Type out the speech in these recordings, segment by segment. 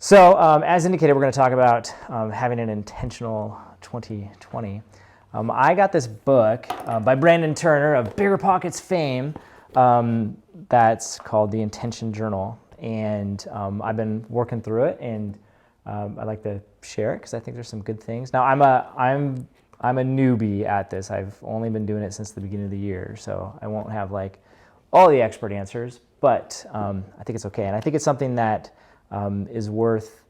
So as indicated, we're going to talk about having an intentional 2020. I got this book by Brandon Turner of Bigger Pockets fame that's called The Intention Journal. And I've been working through it, and I'd like to share it because I think there's some good things. Now, I'm a newbie at this. I've only been doing it since the beginning of the year, so I won't have like all the expert answers, but I think it's okay. And I think it's something that is worth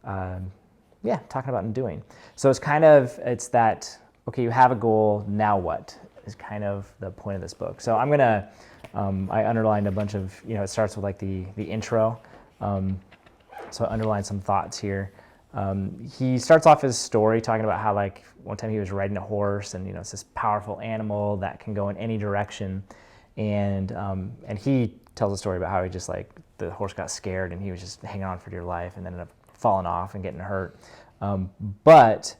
talking about and doing. So it's that, okay, you have a goal, now what is kind of the point of this book. So I'm gonna, I underlined a bunch of, it starts with like the intro. So I underlined some thoughts here. He starts off his story talking about how like one time he was riding a horse, and it's this powerful animal that can go in any direction. And he tells a story about how he just like, the horse got scared and he was just hanging on for dear life and ended up falling off and getting hurt. But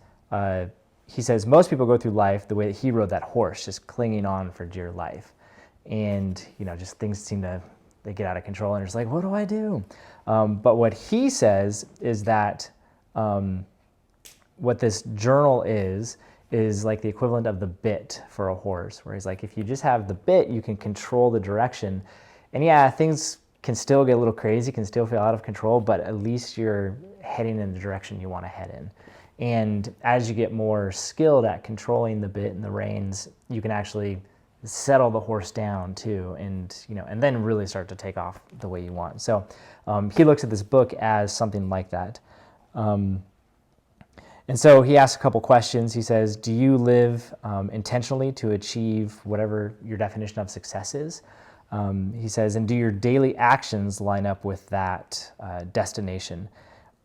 he says most people go through life the way that he rode that horse, just clinging on for dear life. And, just things they get out of control, and it's like, what do I do? But what he says is that what this journal is like the equivalent of the bit for a horse, where he's like, if you just have the bit, you can control the direction. And yeah, things can still get a little crazy, can still feel out of control, but at least you're heading in the direction you want to head in. And as you get more skilled at controlling the bit and the reins, you can actually settle the horse down too, and and then really start to take off the way you want. So he looks at this book as something like that. And so he asks a couple questions. He says, do you live intentionally to achieve whatever your definition of success is? He says, and do your daily actions line up with that destination?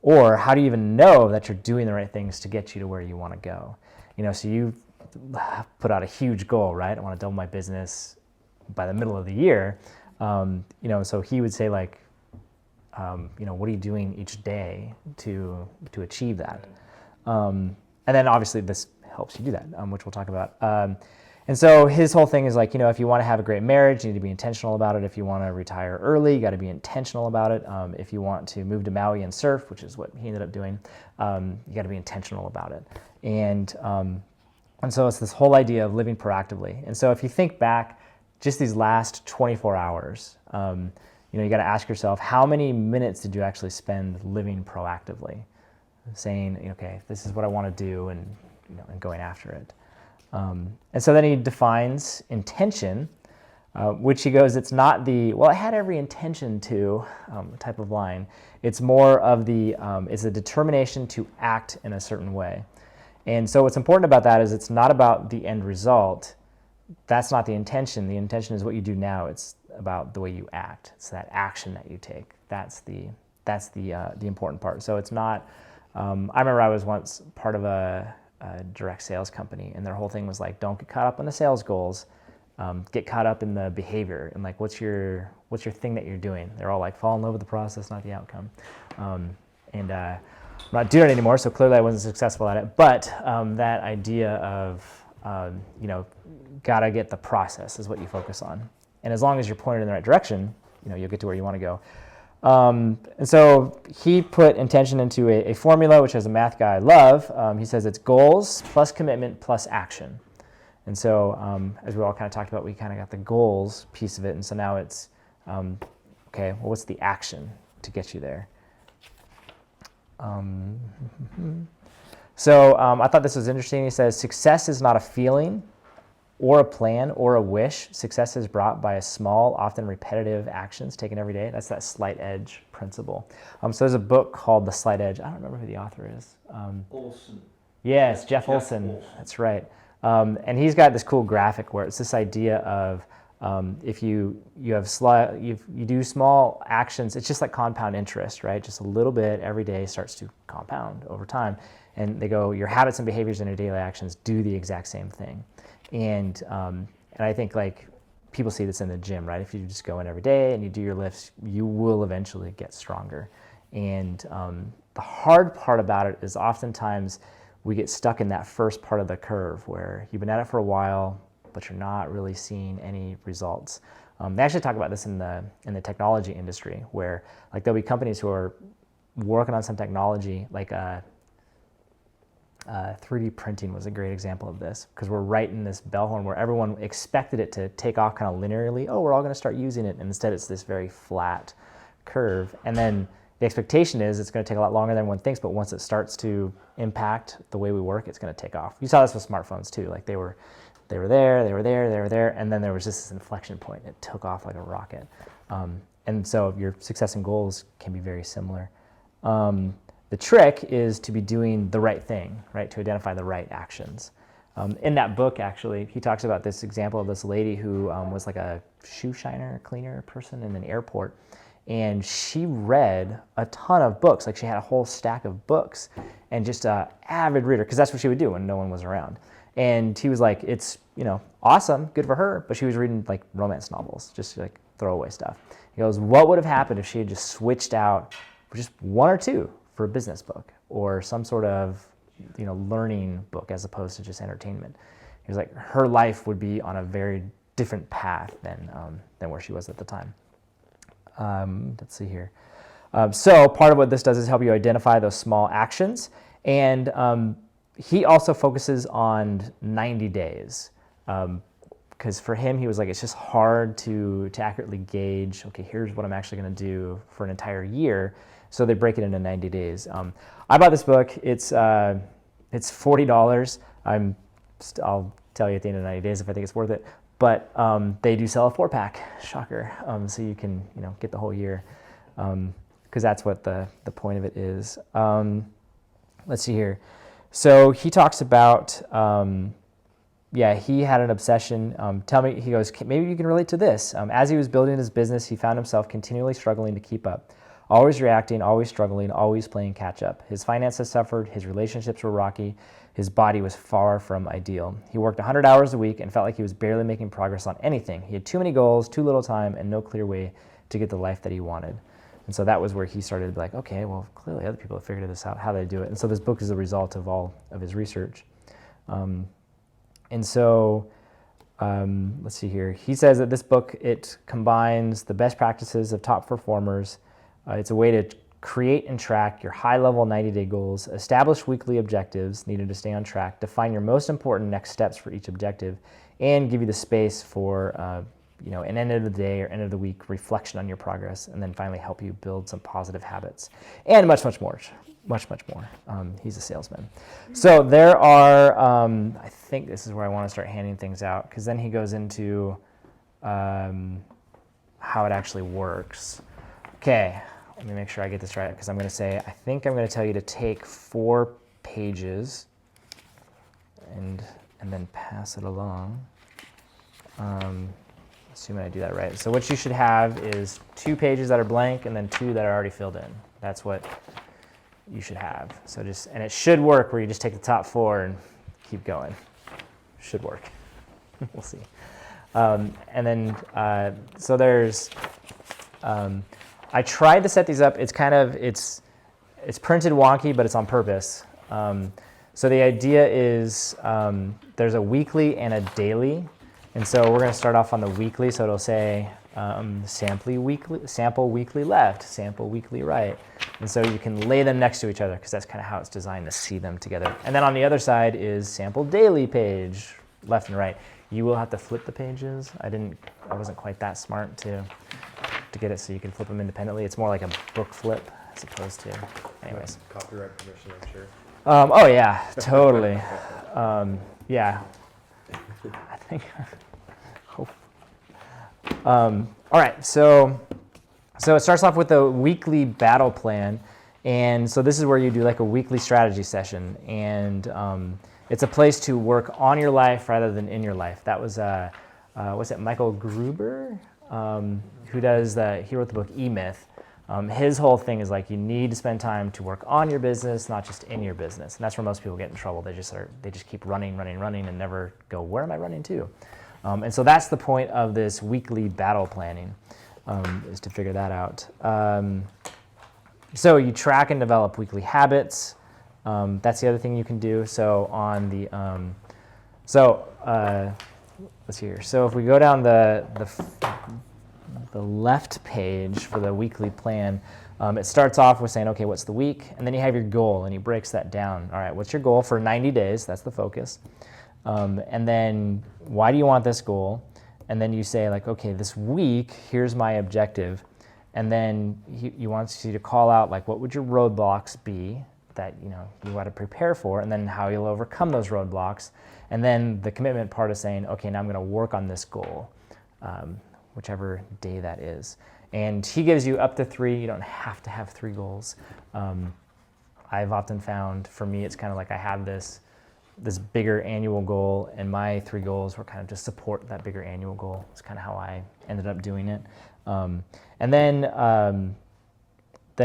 Or how do you even know that you're doing the right things to get you to where you want to go? So you put out a huge goal, right? I want to double my business by the middle of the year. So he would say like, what are you doing each day to achieve that? And then obviously this helps you do that, which we'll talk about. And so his whole thing is like, if you want to have a great marriage, you need to be intentional about it. If you want to retire early, you got to be intentional about it. If you want to move to Maui and surf, which is what he ended up doing, you got to be intentional about it. And so it's this whole idea of living proactively. And so if you think back just these last 24 hours, you got to ask yourself, how many minutes did you actually spend living proactively? Saying, okay, this is what I want to do, and going after it. And so then he defines intention, which he goes, it's not the, well, I had every intention to type of line. It's more of the, it's a determination to act in a certain way. And so what's important about that is it's not about the end result. That's not the intention. The intention is what you do now. It's about the way you act. It's that action that you take. That's the important part. So it's not, I remember I was once part of a direct sales company, and their whole thing was like, don't get caught up on the sales goals, get caught up in the behavior, and like, what's your thing that you're doing? They're all like, fall in love with the process, not the outcome. I'm not doing it anymore, so clearly I wasn't successful at it. But that idea of gotta get the process is what you focus on, and as long as you're pointed in the right direction, you'll get to where you want to go. And so he put intention into a formula, which as a math guy I love. He says it's goals plus commitment plus action. And so as we all kind of talked about, we kind of got the goals piece of it. And so now it's, okay, well, what's the action to get you there? So I thought this was interesting. He says, success is not a feeling or a plan or a wish. Success is brought by a small, often repetitive actions taken every day. That's that slight edge principle. So there's a book called The Slight Edge. I don't remember who the author is. Olson. Yes, Jeff Olson. That's right. And he's got this cool graphic where it's this idea of if you do small actions, it's just like compound interest, right? Just a little bit every day starts to compound over time. And they go, your habits and behaviors and your daily actions do the exact same thing. And I think like people see this in the gym, right? If you just go in every day and you do your lifts, you will eventually get stronger. And the hard part about it is oftentimes we get stuck in that first part of the curve where you've been at it for a while, but you're not really seeing any results. They actually talk about this in the technology industry, where like there'll be companies who are working on some technology, like 3D printing was a great example of this, because we're right in this bell horn where everyone expected it to take off kind of linearly. Oh, we're all going to start using it. And instead it's this very flat curve. And then the expectation is it's going to take a lot longer than one thinks, but once it starts to impact the way we work, it's going to take off. You saw this with smartphones too. Like they were there, and then there was just this inflection point. It took off like a rocket. And so your success and goals can be very similar. The trick is to be doing the right thing, right? To identify the right actions. In that book, actually, he talks about this example of this lady who was like a shoe shiner, cleaner person in an airport. And she read a ton of books. Like she had a whole stack of books and just an avid reader, because that's what she would do when no one was around. And he was like, it's, awesome, good for her, but she was reading like romance novels, just like throwaway stuff. He goes, what would have happened if she had just switched out for just one or two for a business book or some sort of, learning book as opposed to just entertainment? He was like, her life would be on a very different path than where she was at the time. Let's see here. So part of what this does is help you identify those small actions. And he also focuses on 90 days. Because for him, he was like, it's just hard to accurately gauge, okay, here's what I'm actually going to do for an entire year. So they break it into 90 days. I bought this book. It's $40. I'll tell you at the end of 90 days if I think it's worth it. But they do sell a 4-pack, shocker. So you can get the whole year, because that's what the point of it is. Let's see here. So he talks about, he had an obsession. He goes, maybe you can relate to this. As he was building his business, he found himself continually struggling to keep up. Always reacting, always struggling, always playing catch up. His finances suffered, his relationships were rocky, his body was far from ideal. He worked 100 hours a week and felt like he was barely making progress on anything. He had too many goals, too little time, and no clear way to get the life that he wanted. And so that was where he started to be like, okay, well, clearly other people have figured this out, how they do it. And so this book is the result of all of his research. Let's see here. He says that this book, it combines the best practices of top performers. It's a way to create and track your high-level 90-day goals, establish weekly objectives needed to stay on track, define your most important next steps for each objective, and give you the space for an end of the day or end of the week reflection on your progress, and then finally help you build some positive habits, and much, much more. Much, much more. He's a salesman. So there are, I think this is where I want to start handing things out, because then he goes into how it actually works. Okay, let me make sure I get this right, because I'm going to say, I think I'm going to tell you to take 4 pages and then pass it along. Assuming I do that right. So what you should have is 2 pages that are blank and then 2 that are already filled in. That's what you should have. So and it should work where you just take the top 4 and keep going. Should work. We'll see. So there's, I tried to set these up. It's printed wonky, but it's on purpose. So the idea is there's a weekly and a daily. And so we're going to start off on the weekly. So it'll say sample weekly left, sample weekly right. And so you can lay them next to each other, because that's kind of how it's designed to see them together. And then on the other side is sample daily page, left and right. You will have to flip the pages. I wasn't quite that smart to get it so you can flip them independently. It's more like a book flip as opposed to, anyways. Copyright permission, I'm sure. Oh yeah, totally. Yeah, I think. All right, so it starts off with a weekly battle plan, and so this is where you do like a weekly strategy session, and it's a place to work on your life rather than in your life. That was Michael Gruber, who he wrote the book E-Myth. His whole thing is like you need to spend time to work on your business, not just in your business, and that's where most people get in trouble. They just keep running, and never go, where am I running to? And so that's the point of this weekly battle planning, is to figure that out. So you track and develop weekly habits. That's the other thing you can do. So on the, let's see here. So if we go down the left page for the weekly plan, It starts off with saying, okay, what's the week? And then you have your goal, and he breaks that down. All right, what's your goal for 90 days? That's the focus. And then why do you want this goal? And then you say, like, okay, this week, here's my objective. And then he wants you to call out, like, what would your roadblocks be that you want to prepare for, and then how you'll overcome those roadblocks. And then the commitment part is saying, okay, now I'm going to work on this goal, whichever day that is. And he gives you up to 3. You don't have to have 3 goals. I've often found, for me, it's kind of like I have this bigger annual goal, and my 3 goals were kind of just support that bigger annual goal. It's kind of how I ended up doing it. And then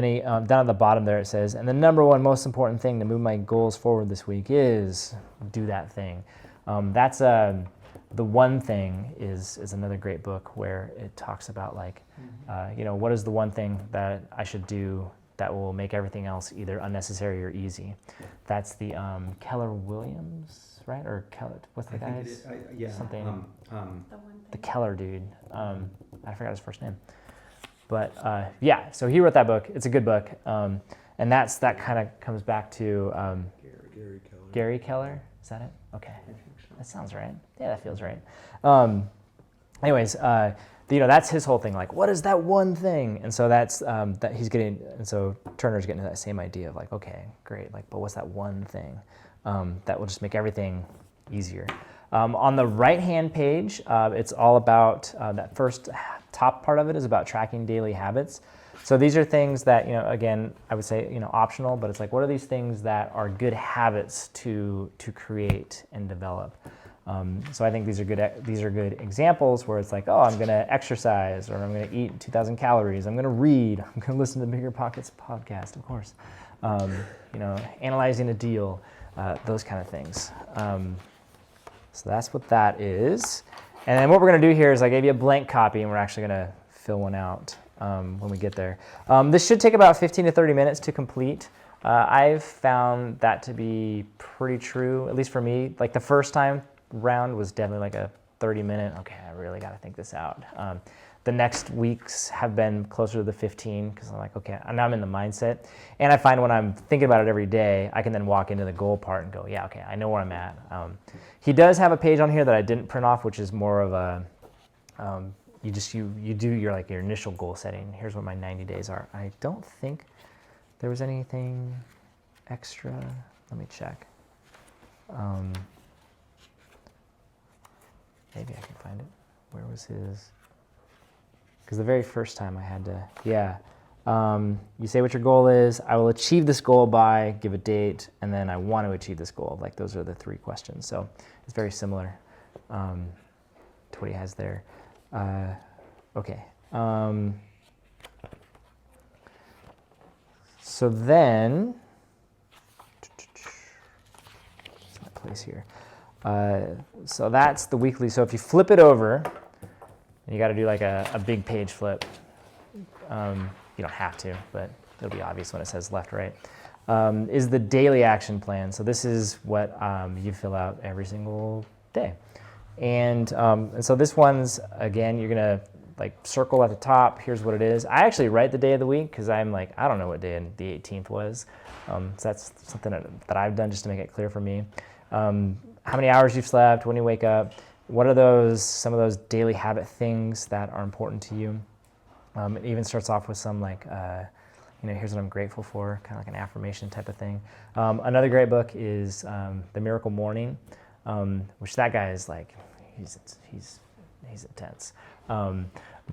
he, down at the bottom there, it says, and the number one most important thing to move my goals forward this week is do that thing. That's The One Thing is another great book where it talks about, like, what is the one thing that I should do that will make everything else either unnecessary or easy. That's the Keller Williams, right? Or Keller, what's the guy's? Something. The Keller dude. I forgot his first name. But so he wrote that book. It's a good book. And that kind of comes back to Gary Keller. Gary Keller. Is that it? Okay. That sounds right. Yeah, that feels right. Anyways, that's his whole thing. Like, what is that one thing? And so that's that he's getting. And so Turner's getting to that same idea of, like, okay, great. Like, but what's that one thing that will just make everything easier? On the right-hand page, it's all about that first top part of it is about tracking daily habits. So these are things that, again, I would say, optional, but it's like, what are these things that are good habits to create and develop? So I think these are good examples where it's like, oh, I'm going to exercise, or I'm going to eat 2,000 calories. I'm going to read. I'm going to listen to Bigger Pockets podcast, of course. Analyzing a deal, those kind of things. So that's what that is. And then what we're going to do here is I gave you a blank copy, and we're actually going to fill one out when we get there. This should take about 15 to 30 minutes to complete. I've found that to be pretty true, at least for me. Like, the first time round was definitely like a 30-minute, okay, I really got to think this out. The next weeks have been closer to the 15 because I'm like, okay, now I'm in the mindset. And I find when I'm thinking about it every day, I can then walk into the goal part and go, yeah, okay, I know where I'm at. He does have a page on here that I didn't print off, which is more of a, you do your initial goal setting. Here's what my 90 days are. I don't think there was anything extra. Let me check. Maybe I can find it. Where was his? Because the very first time I had to, you say what your goal is. I will achieve this goal by, give a date, and then I want to achieve this goal. Like, those are the 3 questions. So it's very similar to what he has there. Okay. So then, what's my place here? So that's the weekly. So if you flip it over, and you got to do like a big page flip. You don't have to, but it'll be obvious when it says left, right. Is the daily action plan. So this is what you fill out every single day. And so this one's, again, you're going to circle at the top. Here's what it is. I actually write the day of the week because I'm like, I don't know what day the 18th was. So that's something that I've done just to make it clear for me. How many hours you've slept, when you wake up, what are some of those daily habit things that are important to you? It even starts off with some here's what I'm grateful for, kind of like an affirmation type of thing. Another great book is The Miracle Morning, which that guy is he's intense.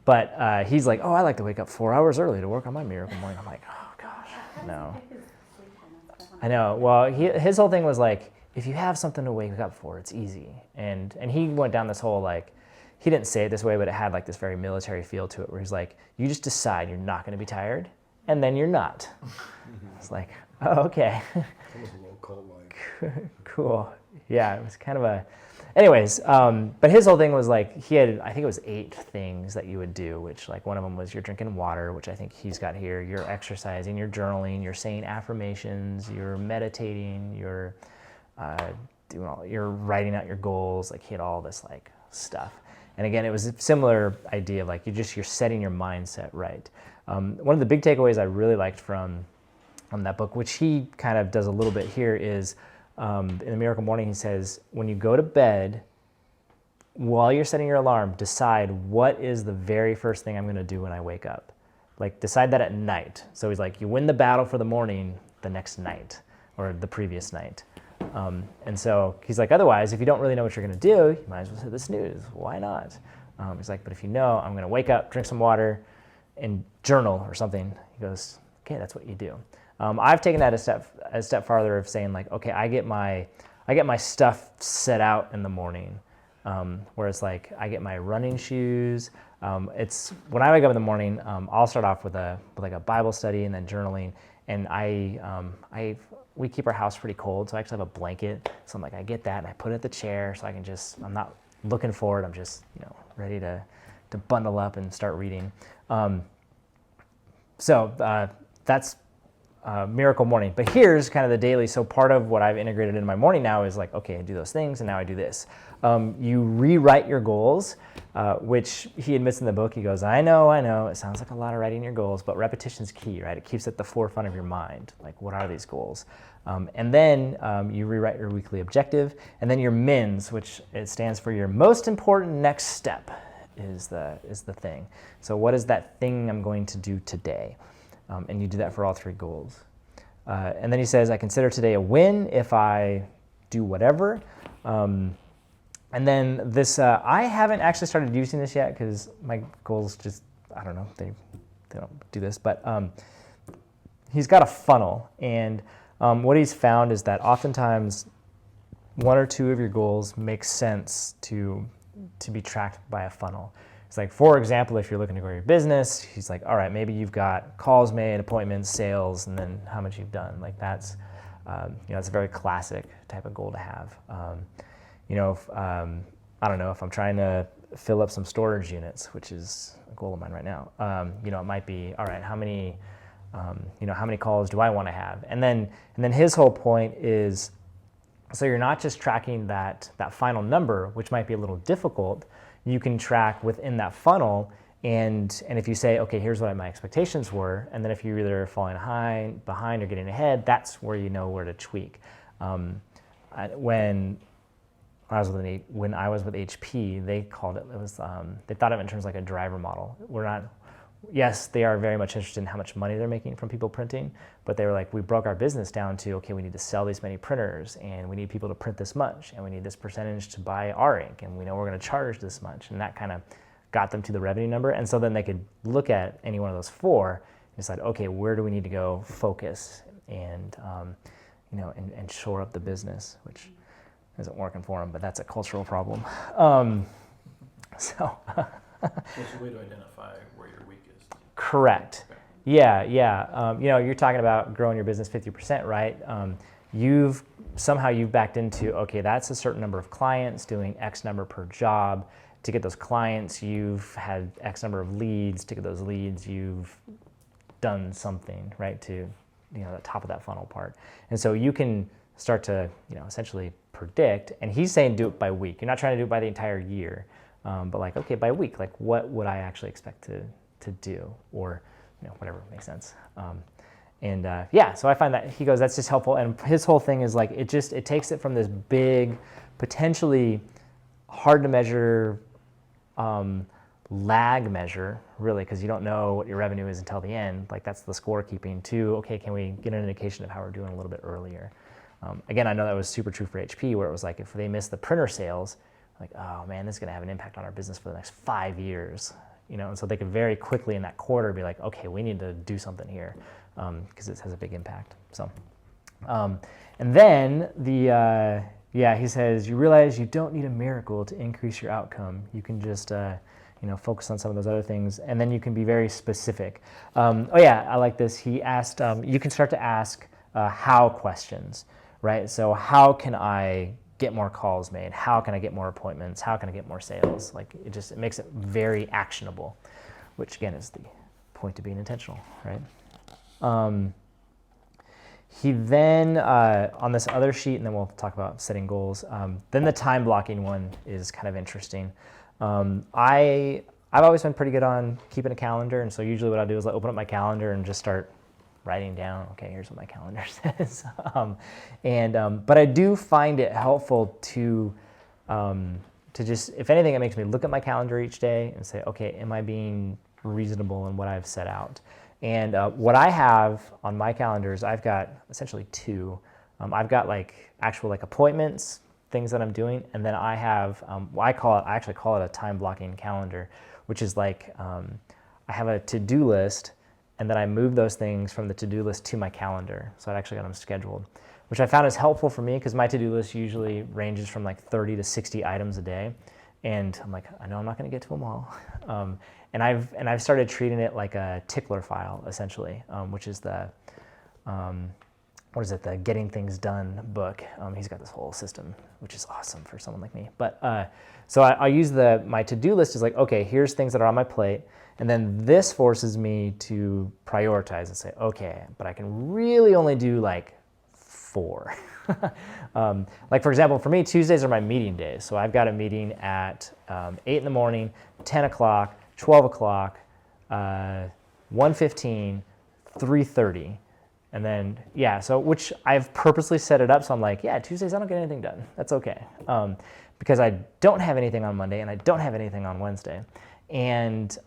But he's like, oh, I like to wake up 4 hours early to work on my miracle morning. I'm like, oh gosh, no. I know. Well, his whole thing was like, if you have something to wake up for, it's easy. And he went down this whole he didn't say it this way, but it had this very military feel to it, where he's like, you just decide you're not going to be tired, and then you're not. It's like, oh, okay. It's almost a little cult-like. Cool. Yeah, it was kind of a... Anyways, but his whole thing was he had, I think it was 8 things that you would do, which one of them was you're drinking water, which I think he's got here, you're exercising, you're journaling, you're saying affirmations, you're meditating, you're you're writing out your goals. He had all this stuff. And again, it was a similar idea of you're setting your mindset right. One of the big takeaways I really liked from that book, which he kind of does a little bit here, is in The Miracle Morning, he says, when you go to bed, while you're setting your alarm, decide what is the very first thing I'm going to do when I wake up. Like, decide that at night. So he's like, you win the battle for the morning the next night or the previous night. And so he's like, otherwise, if you don't really know what you're going to do, you might as well hit the snooze. Why not? He's like, but if you know, I'm going to wake up, drink some water, and journal or something. He goes, okay, that's what you do. I've taken that a step farther of saying, like, okay, I get my stuff set out in the morning. Where it's like I get my running shoes. It's when I wake up in the morning, I'll start off with a Bible study and then journaling. And we keep our house pretty cold, so I actually have a blanket. So I'm like, I get that and I put it at the chair, so I can I'm not looking for it. I'm just ready to bundle up and start reading. So that's Miracle Morning. But here's kind of the daily. So part of what I've integrated into my morning now is like, okay, I do those things and now I do this. You rewrite your goals, which he admits in the book. He goes, I know, it sounds like a lot of writing your goals, but repetition's key, right? It keeps it at the forefront of your mind. Like, what are these goals? And then you rewrite your weekly objective, and then your MINS, which it stands for your most important next step, is the thing. So what is that thing I'm going to do today? And you do that for all three goals. And then he says, I consider today a win if I do whatever. And then this, I haven't actually started using this yet because my goals just, I don't know, they don't do this. But he's got a funnel. And what he's found is that oftentimes one or two of your goals make sense to be tracked by a funnel. It's like, for example, if you're looking to grow your business, he's like, all right, maybe you've got calls made, appointments, sales, and then how much you've done. Like that's, it's a very classic type of goal to have. I don't know, if I'm trying to fill up some storage units, which is a goal of mine right now, it might be, all right, how many calls do I want to have? And then his whole point is, so you're not just tracking that final number, which might be a little difficult. You can track within that funnel, and if you say, okay, here's what my expectations were, and then if you're either falling behind or getting ahead, that's where you know where to tweak. When I was with HP, they called it was they thought of it in terms of like a driver model. Yes, they are very much interested in how much money they're making from people printing, but they were like, we broke our business down to, okay, we need to sell these many printers, and we need people to print this much, and we need this percentage to buy our ink, and we know we're going to charge this much, and that kind of got them to the revenue number. And so then they could look at any one of those four and decide, okay, where do we need to go focus and and shore up the business, which isn't working for them, but that's a cultural problem. So It's a way to identify where you're weak is. Correct. Okay. Yeah. You're talking about growing your business 50%, right? You've backed into, okay, that's a certain number of clients doing X number per job. To get those clients, you've had X number of leads. To get those leads, you've done something, right, to the top of that funnel part. And so you can start to essentially predict. And he's saying do it by week. You're not trying to do it by the entire year, but like, okay, by week, like what would I actually expect to do, or whatever makes sense. So I find that he goes, that's just helpful. And his whole thing is like, it takes it from this big, potentially hard to measure lag measure, really, because you don't know what your revenue is until the end. Like that's the scorekeeping, to, okay, can we get an indication of how we're doing a little bit earlier? Again, I know that was super true for HP, where it was like, if they miss the printer sales, like, oh man, this is going to have an impact on our business for the next 5 years. And so they could very quickly in that quarter be like, okay, we need to do something here, because it has a big impact. So, and then he says, you realize you don't need a miracle to increase your outcome. You can just, focus on some of those other things, and then you can be very specific. I like this. He asked, you can start to ask how questions, right? So how can I get more calls made? How can I get more appointments? How can I get more sales? Like it makes it very actionable, which again is the point of being intentional, right? He then, on this other sheet, and then we'll talk about setting goals, then the time blocking one is kind of interesting. I I've always been pretty good on keeping a calendar, and so usually what I do is I open up my calendar and just start writing down, okay, here's what my calendar says. But I do find it helpful to just, if anything, it makes me look at my calendar each day and say, okay, am I being reasonable in what I've set out? And what I have on my calendars, I've got essentially two. I've got like actual like appointments, things that I'm doing, and then I have, I actually call it a time blocking calendar, which is like, I have a to-do list, and then I move those things from the to-do list to my calendar. So I actually got them scheduled, which I found is helpful for me because my to-do list usually ranges from like 30 to 60 items a day. And I'm like, I know I'm not going to get to them all. And I've started treating it like a tickler file, essentially, which is the, what is it, the Getting Things Done book. He's got this whole system, which is awesome for someone like me. But so I use my to-do list is like, okay, here's things that are on my plate. And then this forces me to prioritize and say, okay, but I can really only do like 4. Like for example, for me, Tuesdays are my meeting days. So I've got a meeting at 8 in the morning, 10 o'clock, 12 o'clock, 1:15, 3:30. And then, yeah, so which I've purposely set it up. So I'm like, yeah, Tuesdays I don't get anything done. That's okay. Because I don't have anything on Monday and I don't have anything on Wednesday. And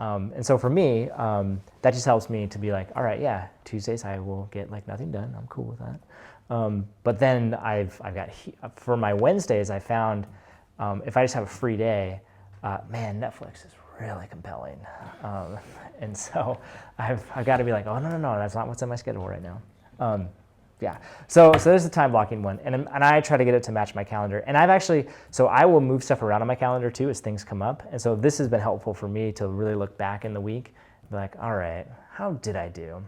so for me, that just helps me to be like, all right, yeah, Tuesdays I will get like nothing done. I'm cool with that. But then I've got, for my Wednesdays, I found if I just have a free day, man, Netflix is really compelling. And so I've got to be like, oh, no, that's not what's in my schedule right now. Yeah, so there's the time blocking one, and I try to get it to match my calendar. And I've actually, so I will move stuff around on my calendar too as things come up. And so this has been helpful for me to really look back in the week and be like, all right, how did I do?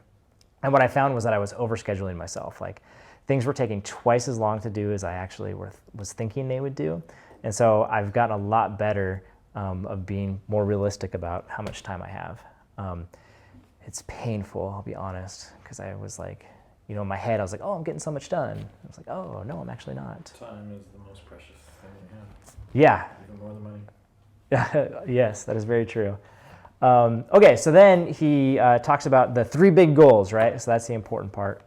And what I found was that I was overscheduling myself. Like things were taking twice as long to do as I actually was thinking they would do. And so I've gotten a lot better of being more realistic about how much time I have. It's painful, I'll be honest, because I was like, you know, in my head, I was like, oh, I'm getting so much done. I was like, oh, no, I'm actually not. Time is the most precious thing you have. Yeah. Even more than money. Yes, that is very true. Okay, so then he talks about the 3 big goals, right? So that's the important part.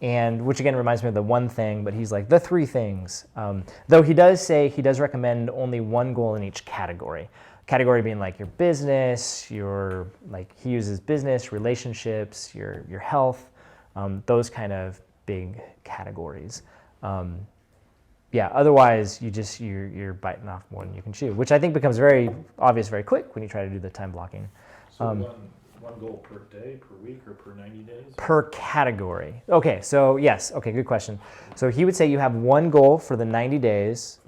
And which again reminds me of the one thing, but he's like the 3 things. Though he does say he does recommend only 1 goal in each category. Category being like your business, your, like he uses business, relationships, your health, those kind of big categories. Yeah, otherwise you're biting off more than you can chew, which I think becomes very obvious very quick when you try to do the time blocking. So one goal per day, per week, or per 90 days? Per category. Okay, so yes, okay, good question. So he would say you have 1 goal for the 90 days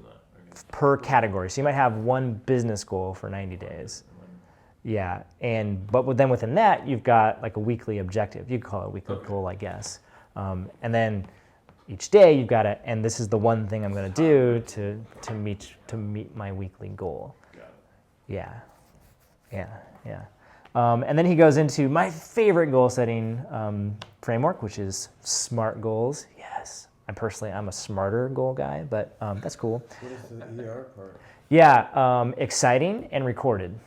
per category. So you might have 1 business goal for 90 days. Yeah, but then within that, you've got like a weekly objective. You could call it a weekly goal, I guess. And then each day you've got to, and this is the one thing I'm going to do to meet my weekly goal. Got it. Yeah. And then he goes into my favorite goal setting framework, which is SMART goals. Yes, I'm a smarter goal guy, but that's cool. What is the ER part? Yeah, exciting and recorded.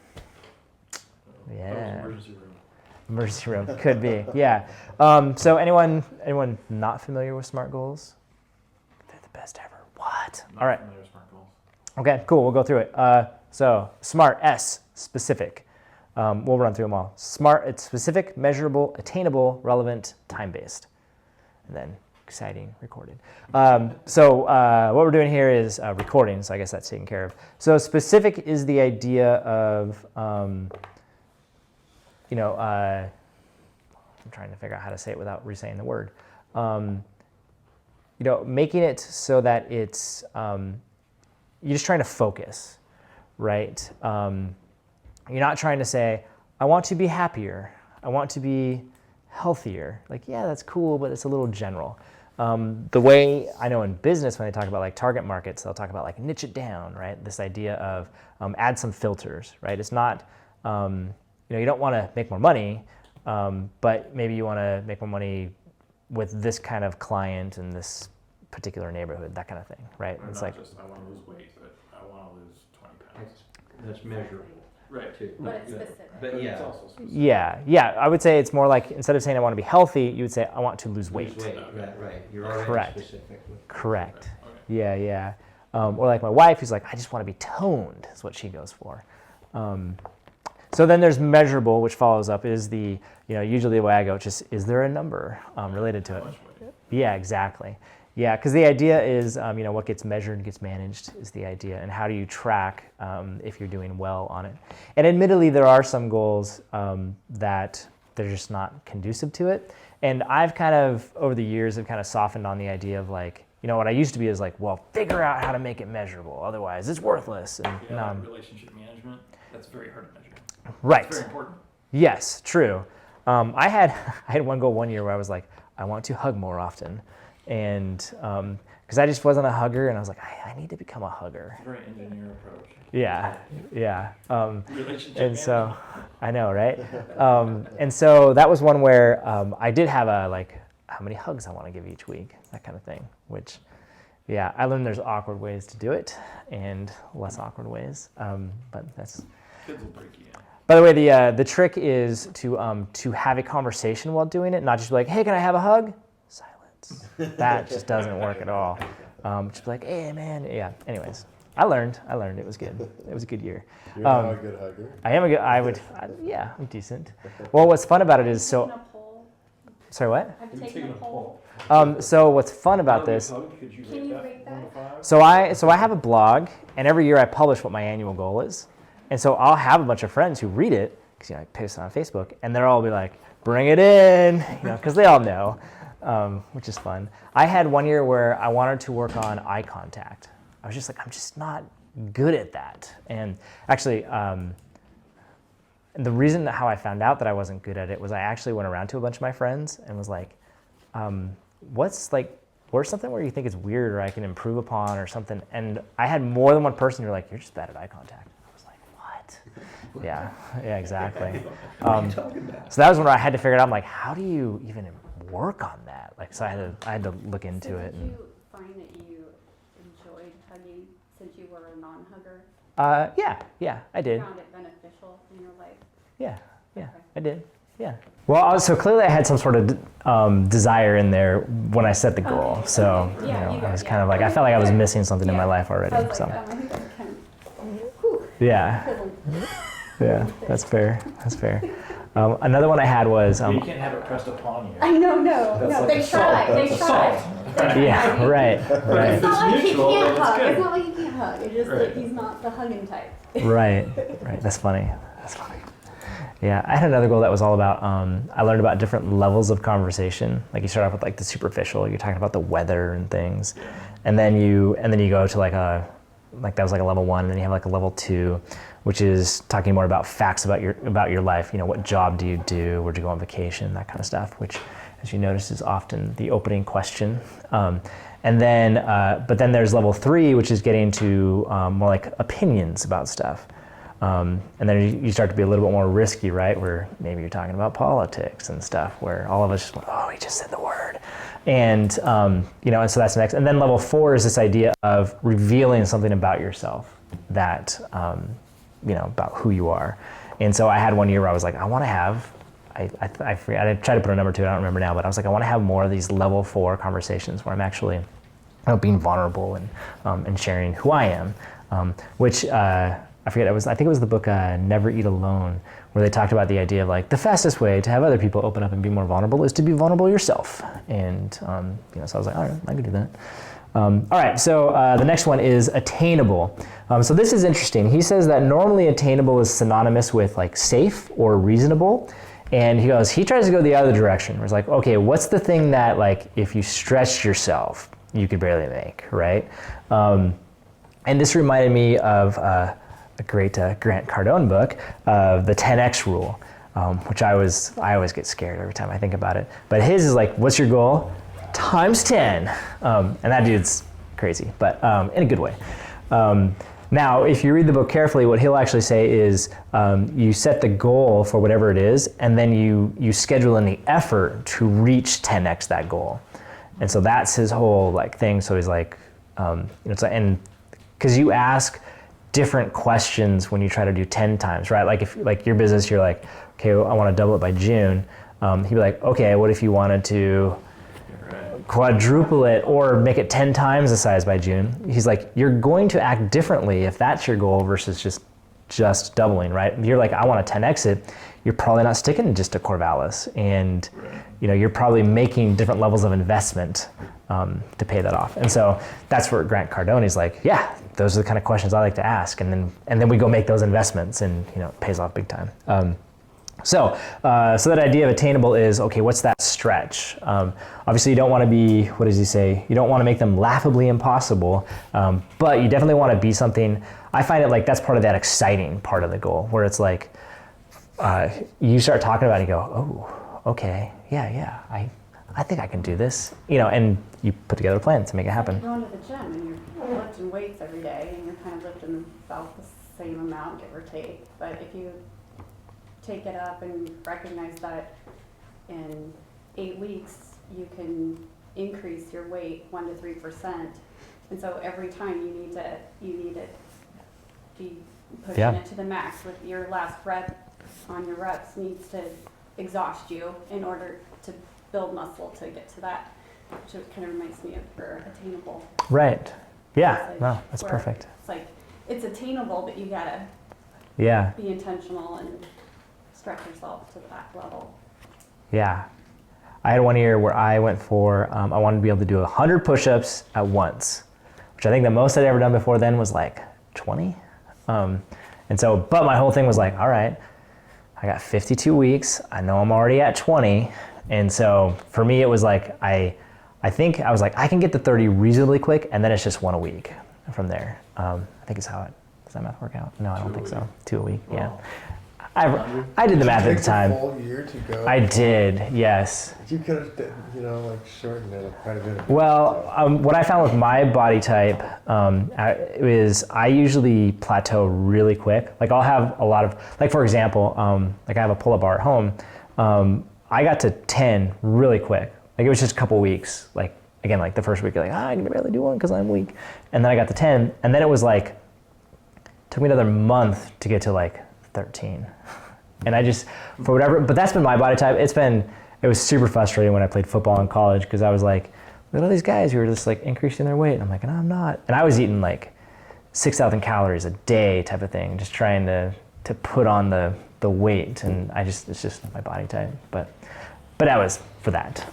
Yeah. Emergency room. Emergency room, could be, yeah. So anyone not familiar with SMART goals? They're the best ever. What? Not All right. familiar with SMART goals. Okay, cool. We'll go through it. So SMART, S, specific. We'll run through them all. SMART, it's specific, measurable, attainable, relevant, time-based. And then exciting, recorded. So what we're doing here is recording, so I guess that's taken care of. So specific is the idea of, I'm trying to figure out how to say it without re-saying the word. Making it so that it's, you're just trying to focus, right? You're not trying to say, I want to be happier. I want to be healthier. Like, yeah, that's cool, but it's a little general. The way I know in business, when they talk about like target markets, they'll talk about like niche it down, right? This idea of add some filters, right? It's not, you don't want to make more money, but maybe you want to make more money with this kind of client in this particular neighborhood, that kind of thing, right? Or It's not like, just I want to lose weight, but I want to lose 20 pounds. That's measurable. Right. too. But it's Yeah. specific. But It's yeah, also specific. Yeah. I would say it's more like, instead of saying I want to be healthy, you would say I want to lose weight. lose weight, right. You're already Correct. specific. Correct. Okay. Yeah. Or like my wife, who's like, I just want to be toned, is what she goes for. So then there's measurable, which follows up, is the, usually the way I go, just, is there a number related to it? How much weight? Yeah, exactly. Yeah, because the idea is, what gets measured gets managed is the idea, and how do you track if you're doing well on it. And admittedly, there are some goals that they're just not conducive to it. And I've kind of, over the years, have kind of softened on the idea of like, what I used to be is like, well, figure out how to make it measurable, otherwise it's worthless. And Yeah, like relationship management, that's very hard to measure. right. It's very important. Yes, true. I had one goal one year where I was like, I want to hug more often, and because I just wasn't a hugger, and I was like, I need to become a hugger. Very engineer approach. Yeah. Relationship And so, management. I know, right? And so that was one where I did have a like, how many hugs I want to give each week, that kind of thing. Which, yeah, I learned there's awkward ways to do it and less awkward ways. But that's. Kids will break you in. By the way, the trick is to have a conversation while doing it, not just be like, hey, can I have a hug? Silence. That just doesn't work at all. Just be like, hey, man. Yeah. Anyways, I learned. It was good. It was a good year. You're not a good hugger. I am a good. Yeah, I'm decent. Well, what's fun about it is Taken so. a poll. Sorry, what? Have you Have you taken a poll? So what's fun about this? Could you Can you rate one that? to 5? So I have a blog, and every year I publish what my annual goal is, and so I'll have a bunch of friends who read it because I post it on Facebook, and they'll all be like, "Bring it in," because they all know, which is fun. I had one year where I wanted to work on eye contact. I was just like, I'm just not good at that, and actually. And the reason how I found out that I wasn't good at it was I actually went around to a bunch of my friends and was like, what's something where you think it's weird or I can improve upon or something? And I had more than one person who were like, you're just bad at eye contact. I was like, what? Yeah, exactly. So that was when I had to figure it out. I'm like, how do you even work on that? Like, so I had to look into So it. did And, you find that you enjoyed hugging since you were a non-hugger? yeah, I did. Found it beneficial in your life? Yeah, Okay. I did. Yeah. Well, so clearly I had some sort of desire in there when I set the goal. Okay. So, Okay. Yeah, you I got- was yeah. kind of like, I felt like I was missing something in my Yeah. life already. I was So, like, I think I can. Whew. yeah, yeah, that's fair. That's fair. Another one I had was, You can't have it pressed upon you. I know, no, That's no, like they assault. tried, they That's tried. assault. They tried. yeah, right. It's not like he mutual, can't then it's hug. good. It's not like he can't hug. It's just that Right. he's not the hugging type. Right. That's funny. Yeah, I had another goal that was all about, I learned about different levels of conversation. Like you start off with like the superficial, you're talking about the weather and things. And then you go to like that was like a level 1, and then you have like a level 2, which is talking more about facts about your life. What job do you do? Where'd you go on vacation? That kind of stuff, which, as you notice, is often the opening question. And then, but then there's level 3, which is getting to more like opinions about stuff. And then you start to be a little bit more risky, right? Where maybe you're talking about politics and stuff, where all of us just went, oh, he just said the word. And, and so that's next. And then level 4 is this idea of revealing something about yourself that, about who you are. And so I had one year where I was like, I want to have, I forget, I tried to put a number to it, I don't remember now, but I was like, I want to have more of these level 4 conversations where I'm actually being vulnerable and sharing who I am, which, I forget, I think it was the book Never Eat Alone, where they talked about the idea of like the fastest way to have other people open up and be more vulnerable is to be vulnerable yourself. And so I was like, all right, I can do that. All right, so the next one is attainable. So this is interesting. He says that normally attainable is synonymous with like safe or reasonable. And he tries to go the other direction. Where it's like, okay, what's the thing that like if you stretched yourself, you could barely make, right? And this reminded me of a great Grant Cardone book, the 10X rule, which I always get scared every time I think about it. But his is like, what's your goal? Times 10. And that dude's crazy, but in a good way. Now, if you read the book carefully, what he'll actually say is you set the goal for whatever it is, and then you schedule in the effort to reach 10X that goal. And so that's his whole like thing. So he's like, and because you ask, different questions when you try to do 10 times, right? Like if like your business, you're like, okay, I want to double it by June. He'd be like, okay, what if you wanted to quadruple it or make it 10 times the size by June? He's like, you're going to act differently if that's your goal versus just doubling, right? If you're like, I want to 10x it, you're probably not sticking just to Corvallis, and you're probably making different levels of investment to pay that off. And so that's where Grant Cardone's like, yeah, those are the kind of questions I like to ask, and then we go make those investments, and it pays off big time. So that idea of attainable is, okay, what's that stretch? Obviously, you don't want to be, what does he say? You don't want to make them laughably impossible, but you definitely want to be something. I find it like that's part of that exciting part of the goal, where it's like you start talking about it and you go, oh, okay, yeah, I think I can do this, and you put together a plan to make it happen. You're going to the gym and you're lifting weights every day, and you're kind of lifting about the same amount, give or take. But if you take it up and recognize that in 8 weeks you can increase your weight 1 to 3%, and so every time you need to be pushing it to the max. With your last rep on your reps needs to exhaust you in order to build muscle to get to that, which kind of reminds me of for attainable. Right. Yeah. Message, No, that's where perfect. It's like it's attainable, but you gotta be intentional and stretch yourself to that level. Yeah. I had one year where I went for, I wanted to be able to do 100 push-ups at once, which I think the most I'd ever done before then was like 20. And so, but my whole thing was like, all right, I got 52 weeks. I know I'm already at 20. And so for me, it was like, I think I was like, I can get to 30 reasonably quick, and then it's just 1 a week from there. I think it's how it, does that math work out? No, I don't think so. 2 a week, yeah. I did the math at the time. Did you take the whole year to go? I did, yes. You could have, shortened it quite a bit. Well, what I found with my body type is I usually plateau really quick. Like I'll have a lot of, like for example, like I have a pull-up bar at home. I got to 10 really quick. Like it was just a couple weeks. Like again, like the first week, you're like, I can barely do one because I'm weak. And then I got to 10, and then it was like, took me another month to get to like 13. And I just, for whatever, but that's been my body type. It was super frustrating when I played football in college, because I was like, look at all these guys who are just like increasing their weight. And I'm like, no, I'm not. And I was eating like 6,000 calories a day type of thing, just trying to put on the weight. And it's just not my body type. But that was for that.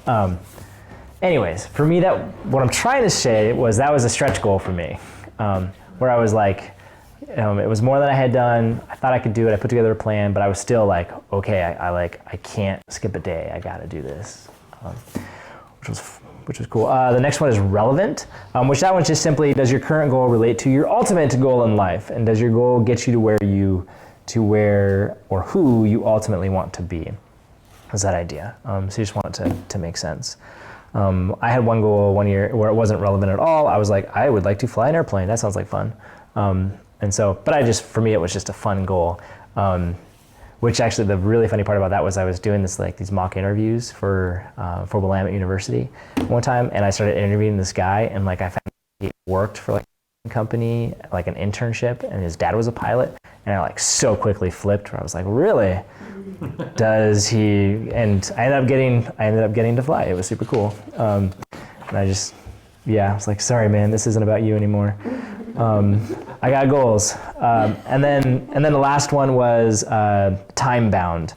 Anyways, for me, what I'm trying to say was that was a stretch goal for me, where I was like, it was more than I had done. I thought I could do it. I put together a plan, but I was still like, okay, I can't skip a day. I got to do this, which was cool. The next one is relevant, which that one's just simply, does your current goal relate to your ultimate goal in life, and does your goal get you to where or who you ultimately want to be? Is that idea? So you just want it to make sense. I had one goal one year where it wasn't relevant at all. I was like, I would like to fly an airplane. That sounds like fun. And so, but for me, it was just a fun goal, which actually the really funny part about that was I was doing these mock interviews for Willamette University one time, and I started interviewing this guy, and like I found he worked for like a company, like an internship, and his dad was a pilot, and I like so quickly flipped where I was like, really? Does he? And I ended up getting to fly. It was super cool. And I was like, sorry, man, this isn't about you anymore. I got goals. And then the last one was time bound.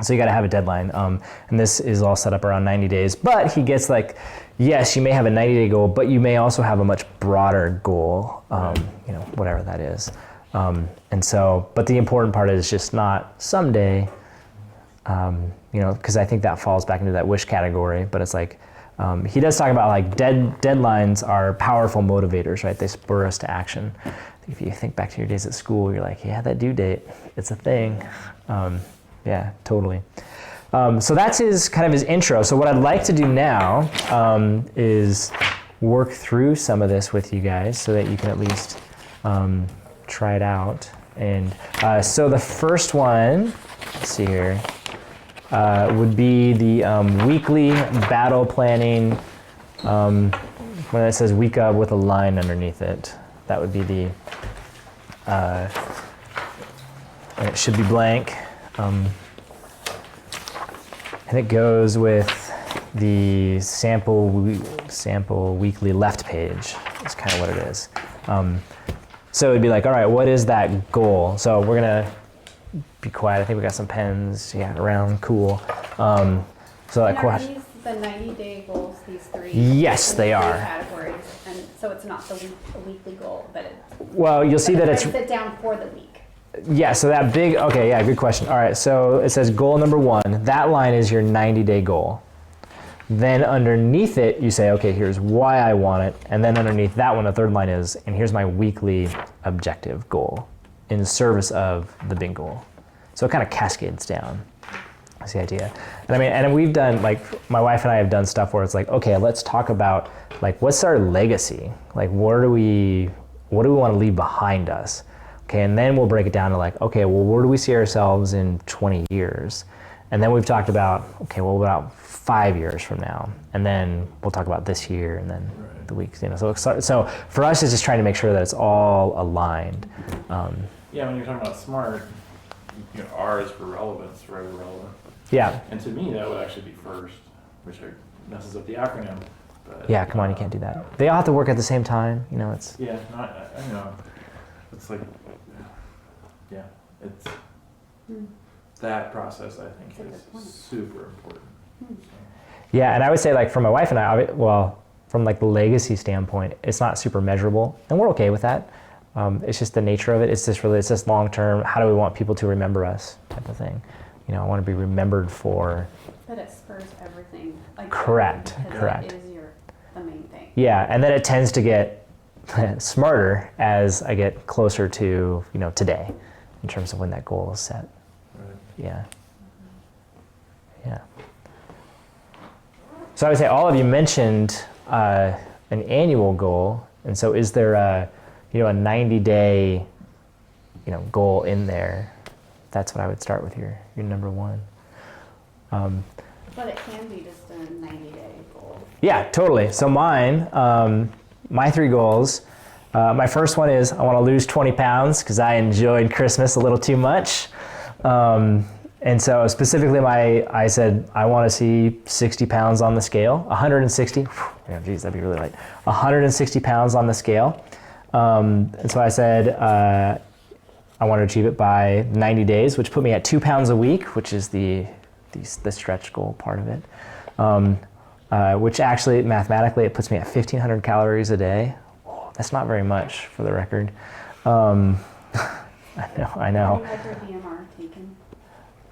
So you got to have a deadline. And this is all set up around 90 days. But he gets like, yes, you may have a 90-day goal, but you may also have a much broader goal, whatever that is. And so, but the important part is just not someday, because I think that falls back into that wish category, but it's like, he does talk about like deadlines are powerful motivators, right? They spur us to action. If you think back to your days at school, you're like, yeah, that due date, it's a thing. Yeah, totally. So that's kind of his intro. So what I'd like to do now is work through some of this with you guys so that you can at least try it out. And so the first one, let's see here, would be the weekly battle planning, when it says week of with a line underneath it. That would be and it should be blank. And it goes with the sample weekly left page. Is kind of what it is. So it'd be like, all right, what is that goal? So we're gonna be quiet. I think we got some pens. Yeah, around. Cool. So that And are question. these the 90-day goals, these three? Yes, the they three are. Categories, and so it's not the weekly goal, but it's. Well, you'll see that it's. Write it down for the week. Yeah, so that big, okay, yeah, good question. All right, so it says goal number 1. That line is your 90-day goal. Then underneath it, you say, okay, here's why I want it. And then underneath that one, the third line is, and here's my weekly objective goal in service of the big goal. So it kind of cascades down. That's the idea. And I mean, and we've done, like, my wife and I have done stuff where it's like, okay, let's talk about, like, what's our legacy? Like, what do we want to leave behind us? Okay, and then we'll break it down to like, okay, well, where do we see ourselves in 20 years? And then we've talked about, okay, well, about 5 years from now. And then we'll talk about this year and then the weeks, you know. So for us, it's just trying to make sure that it's all aligned. Yeah, when you're talking about SMART, you know, R is for relevance, forever relevant. Yeah. And to me, that would actually be first, which messes up the acronym. But, Yeah, come on, you can't do that. They all have to work at the same time, you know, it's. Yeah, no, I know. It's like, yeah, it's, that process I think That's a good point. is super important. So. Yeah, and I would say like for my wife and I, well, from like the legacy standpoint, it's not super measurable, and we're okay with that. It's just the nature of it. It's just long term. How do we want people to remember us, type of thing. You know, I want to be remembered for. But it spurs everything. Like, Correct, because correct. That is the main thing. Yeah, and then it tends to get smarter as I get closer to, you know, today, in terms of when that goal is set. Right. Yeah. Yeah. So I would say all of you mentioned an annual goal, and so is there a 90-day, goal in there? That's what I would start with your number 1. But it can be just a 90-day goal. Yeah, totally. So mine, my 3 goals. My first one is I want to lose 20 pounds because I enjoyed Christmas a little too much. And so specifically I said I want to see 60 pounds on the scale, 160, geez, that'd be really light, 160 pounds on the scale. And so I said I want to achieve it by 90 days, which put me at 2 pounds a week, which is the stretch goal part of it. Which actually, mathematically, it puts me at 1,500 calories a day. Oh, that's not very much, for the record. I know. Have you had your BMR taken?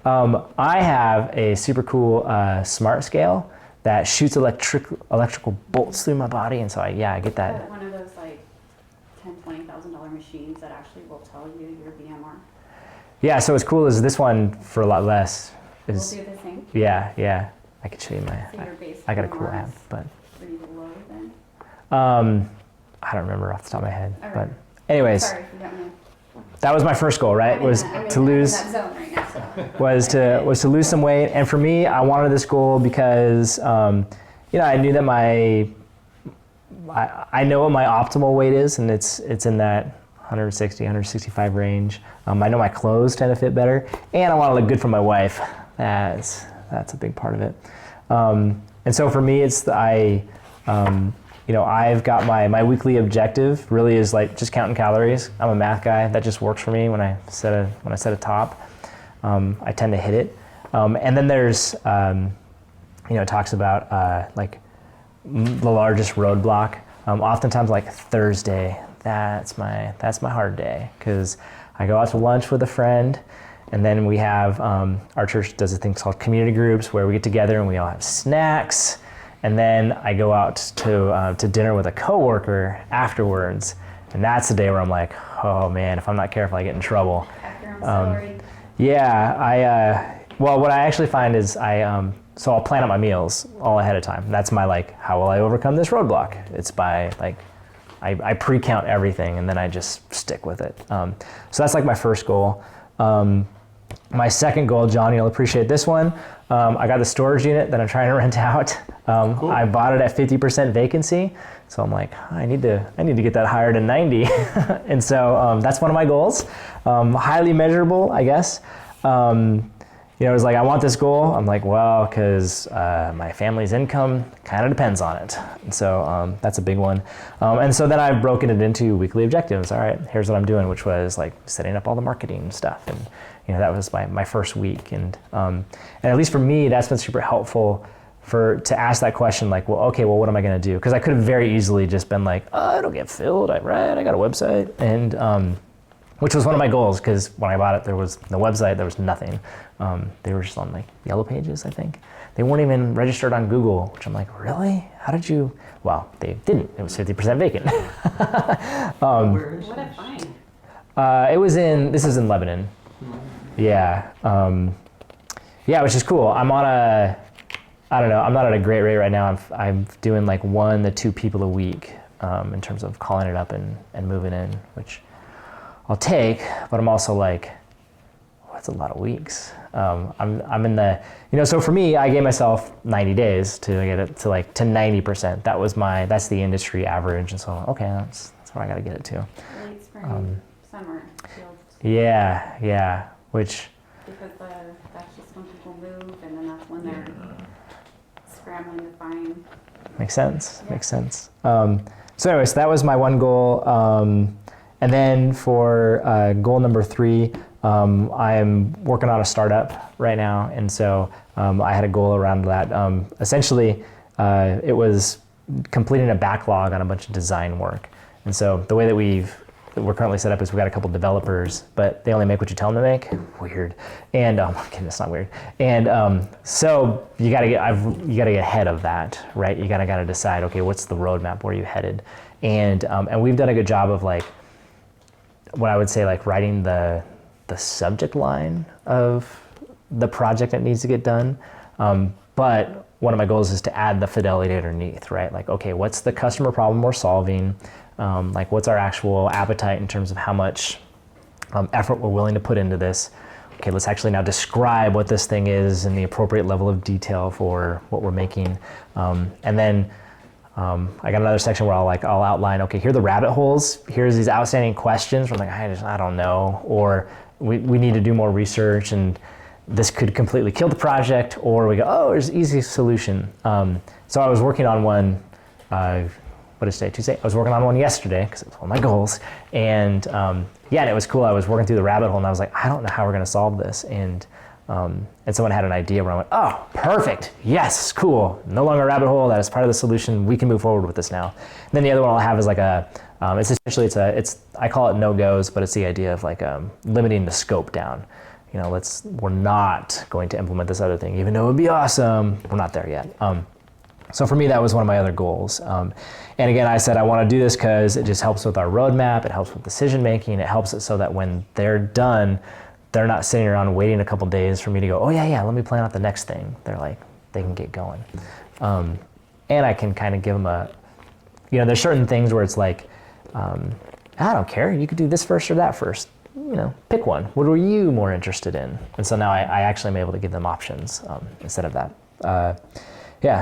I have a super cool smart scale that shoots electrical bolts through my body, and so I get that. But one of those like $10,000-$20,000 machines that actually will tell you your BMR. Yeah, so what's cool is this one for a lot less. Will do the same. Yeah. I could show you my. So your base I got a cool BMR app, is but pretty low then. I don't remember off the top of my head. All But right. anyways, Sorry if you don't know. that was my first goal, right? Was to lose. I'm in that zone right now. So. was to lose some weight, and for me, I wanted this goal because I knew that I know what my optimal weight is, and it's in that 160, 165 range. I know my clothes tend to fit better, and I want to look good for my wife. That's a big part of it. And so for me, it's I've got my weekly objective really is like just counting calories. I'm a math guy. That just works for me when I set a top. I tend to hit it. And then there's it talks about like the largest roadblock. Oftentimes like Thursday, that's my hard day because I go out to lunch with a friend, and then we have our church does a thing called community groups where we get together and we all have snacks, and then I go out to dinner with a coworker afterwards, and that's the day where I'm like, oh man, if I'm not careful, I get in trouble. After I'm sorry. Yeah, well, what I actually find is so I'll plan out my meals all ahead of time. That's my how will I overcome this roadblock? It's by I pre-count everything and then I just stick with it. So that's like my first goal. My second goal, John, you'll appreciate this one. I got the storage unit that I'm trying to rent out. Cool. I bought it at 50% vacancy. So I'm like, I need to get that higher to 90. And so that's one of my goals. Highly measurable, I guess. You know, it was like, I want this goal. I'm like, well, because my family's income kind of depends on it. And so that's a big one. And so then I've broken it into weekly objectives. All right, here's what I'm doing, which was like setting up all the marketing stuff. And, you know, that was my first week. And at least for me, that's been super helpful to ask that question, like, well, okay, well, what am I going to do? Because I could have very easily just been like, oh, it'll get filled. I got a website. And which was one of my goals, because when I bought it, there was no website, there was nothing. They were just on like Yellow Pages, I think. They weren't even registered on Google, which I'm like, really? How did you? Well, they didn't. It was 50% vacant. Where is What a find. This is in Lebanon. Yeah. Yeah, which is cool. I'm on I don't know, I'm not at a great rate right now. I'm doing like 1 to 2 people a week in terms of calling it up and moving in, which I'll take, but I'm also like, that's a lot of weeks. I'm in the, you know, so for me, I gave myself 90 days to get it to 90%. That's the industry average. And so, okay, that's where I got to get it to. Late spring, summer, feels, Yeah, which, because that's just when people move, and then that's when they're scrambling to find. makes sense, Yeah. makes sense. So anyways, that was my one goal. And then for goal number 3, I'm working on a startup right now. And so I had a goal around that. Essentially, it was completing a backlog on a bunch of design work. And so the way that we're currently set up is we've got a couple developers, but they only make what you tell them to make. Weird. And I'm kidding, it's not weird. And so you gotta get ahead of that, right? You gotta decide, okay, what's the roadmap? Where are you headed? And we've done a good job of like, what I would say, like writing the subject line of the project that needs to get done. But one of my goals is to add the fidelity underneath, right? Like, okay, what's the customer problem we're solving? Like, what's our actual appetite in terms of how much effort we're willing to put into this? Okay, let's actually now describe what this thing is in the appropriate level of detail for what we're making. And then I got another section where I'll outline, okay, here are the rabbit holes. Here's these outstanding questions. Where I'm like, I don't know. Or we need to do more research, and this could completely kill the project. Or we go, oh, there's an easy solution. So I was working on one, what is today, Tuesday? I was working on one yesterday, because it was one of my goals. And and it was cool. I was working through the rabbit hole, and I was like, I don't know how we're going to solve this. And someone had an idea where I went, oh, perfect, yes, cool. No longer a rabbit hole, that is part of the solution. We can move forward with this now. And then the other one I'll have is like it's essentially, I call it no-goes, but it's the idea of like limiting the scope down. You know, we're not going to implement this other thing, even though it would be awesome. We're not there yet. So for me, that was one of my other goals. And again, I said I want to do this because it just helps with our roadmap, it helps with decision making, it helps it so that when they're done, they're not sitting around waiting a couple days for me to go, oh yeah, let me plan out the next thing. They're like, they can get going. And I can kind of give them there's certain things where it's like, I don't care, you could do this first or that first. You know, pick one. What were you more interested in? And so now I actually am able to give them options instead of that.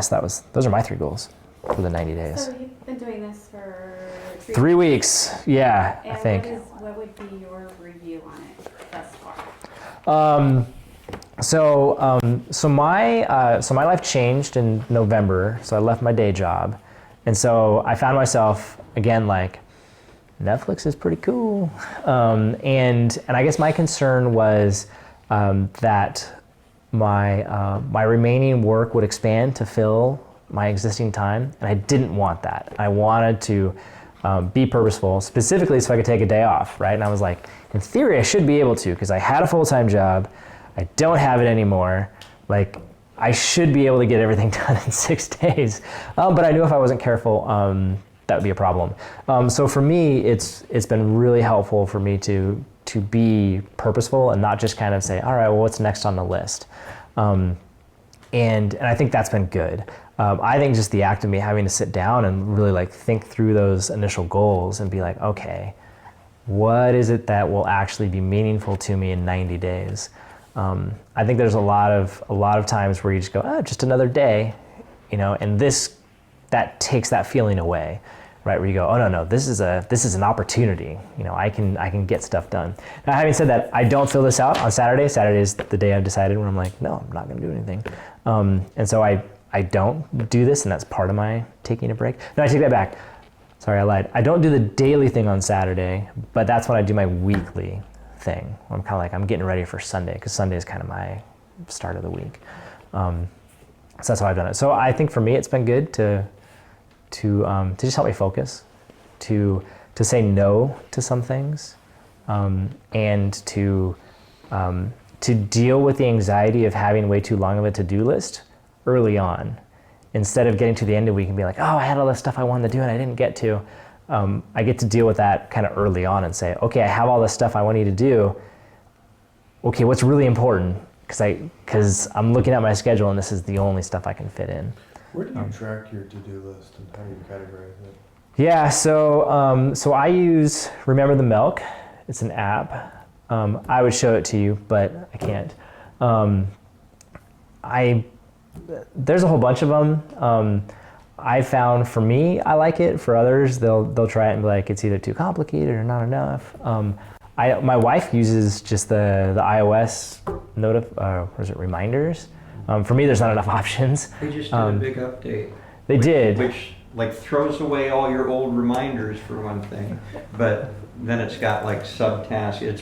So those are my 3 goals for the 90 days. So you've been doing this for 3 weeks, yeah, and I think. what would be your review on it thus far? So my life changed in November. So I left my day job, and so I found myself again like, Netflix is pretty cool, and I guess my concern was that my remaining work would expand to fill my existing time, and I didn't want that. I wanted to be purposeful, specifically so I could take a day off, right? And I was like, in theory, I should be able to, because I had a full-time job. I don't have it anymore. Like, I should be able to get everything done in 6 days. But I knew if I wasn't careful, that would be a problem. So for me, it's been really helpful for me to be purposeful and not just kind of say, all right, well, what's next on the list? And I think that's been good. I think just the act of me having to sit down and really like think through those initial goals and be like, okay, what is it that will actually be meaningful to me in 90 days? I think there's a lot of times where you just go, oh, just another day, and that takes that feeling away, right? Where you go, oh no, this is an opportunity. I can get stuff done. Now, having said that, I don't fill this out on Saturday. Saturday is the day I've decided when I'm like, no, I'm not going to do anything, and so I don't do this, and that's part of my taking a break. No, I take that back. Sorry, I lied. I don't do the daily thing on Saturday, but that's when I do my weekly thing. I'm kind of like, I'm getting ready for Sunday, because Sunday is kind of my start of the week. So that's how I've done it. So I think for me, it's been good to just help me focus, to say no to some things, and to deal with the anxiety of having way too long of a to-do list early on, instead of getting to the end of the week and be like, oh, I had all this stuff I wanted to do and I didn't get to. I get to deal with that kind of early on and say, okay, I have all this stuff I want you to do. Okay, what's really important? Because I'm looking at my schedule and this is the only stuff I can fit in. Where do you track your to-do list and how do you categorize it? Yeah, so I use Remember the Milk. It's an app. I would show it to you, but I can't. There's a whole bunch of them. I found for me, I like it. For others, they'll try it and be like, it's either too complicated or not enough. My wife uses just the iOS reminders. For me, there's not enough options. They just did a big update. They did. Which throws away all your old reminders for one thing, but then it's got subtasks. It's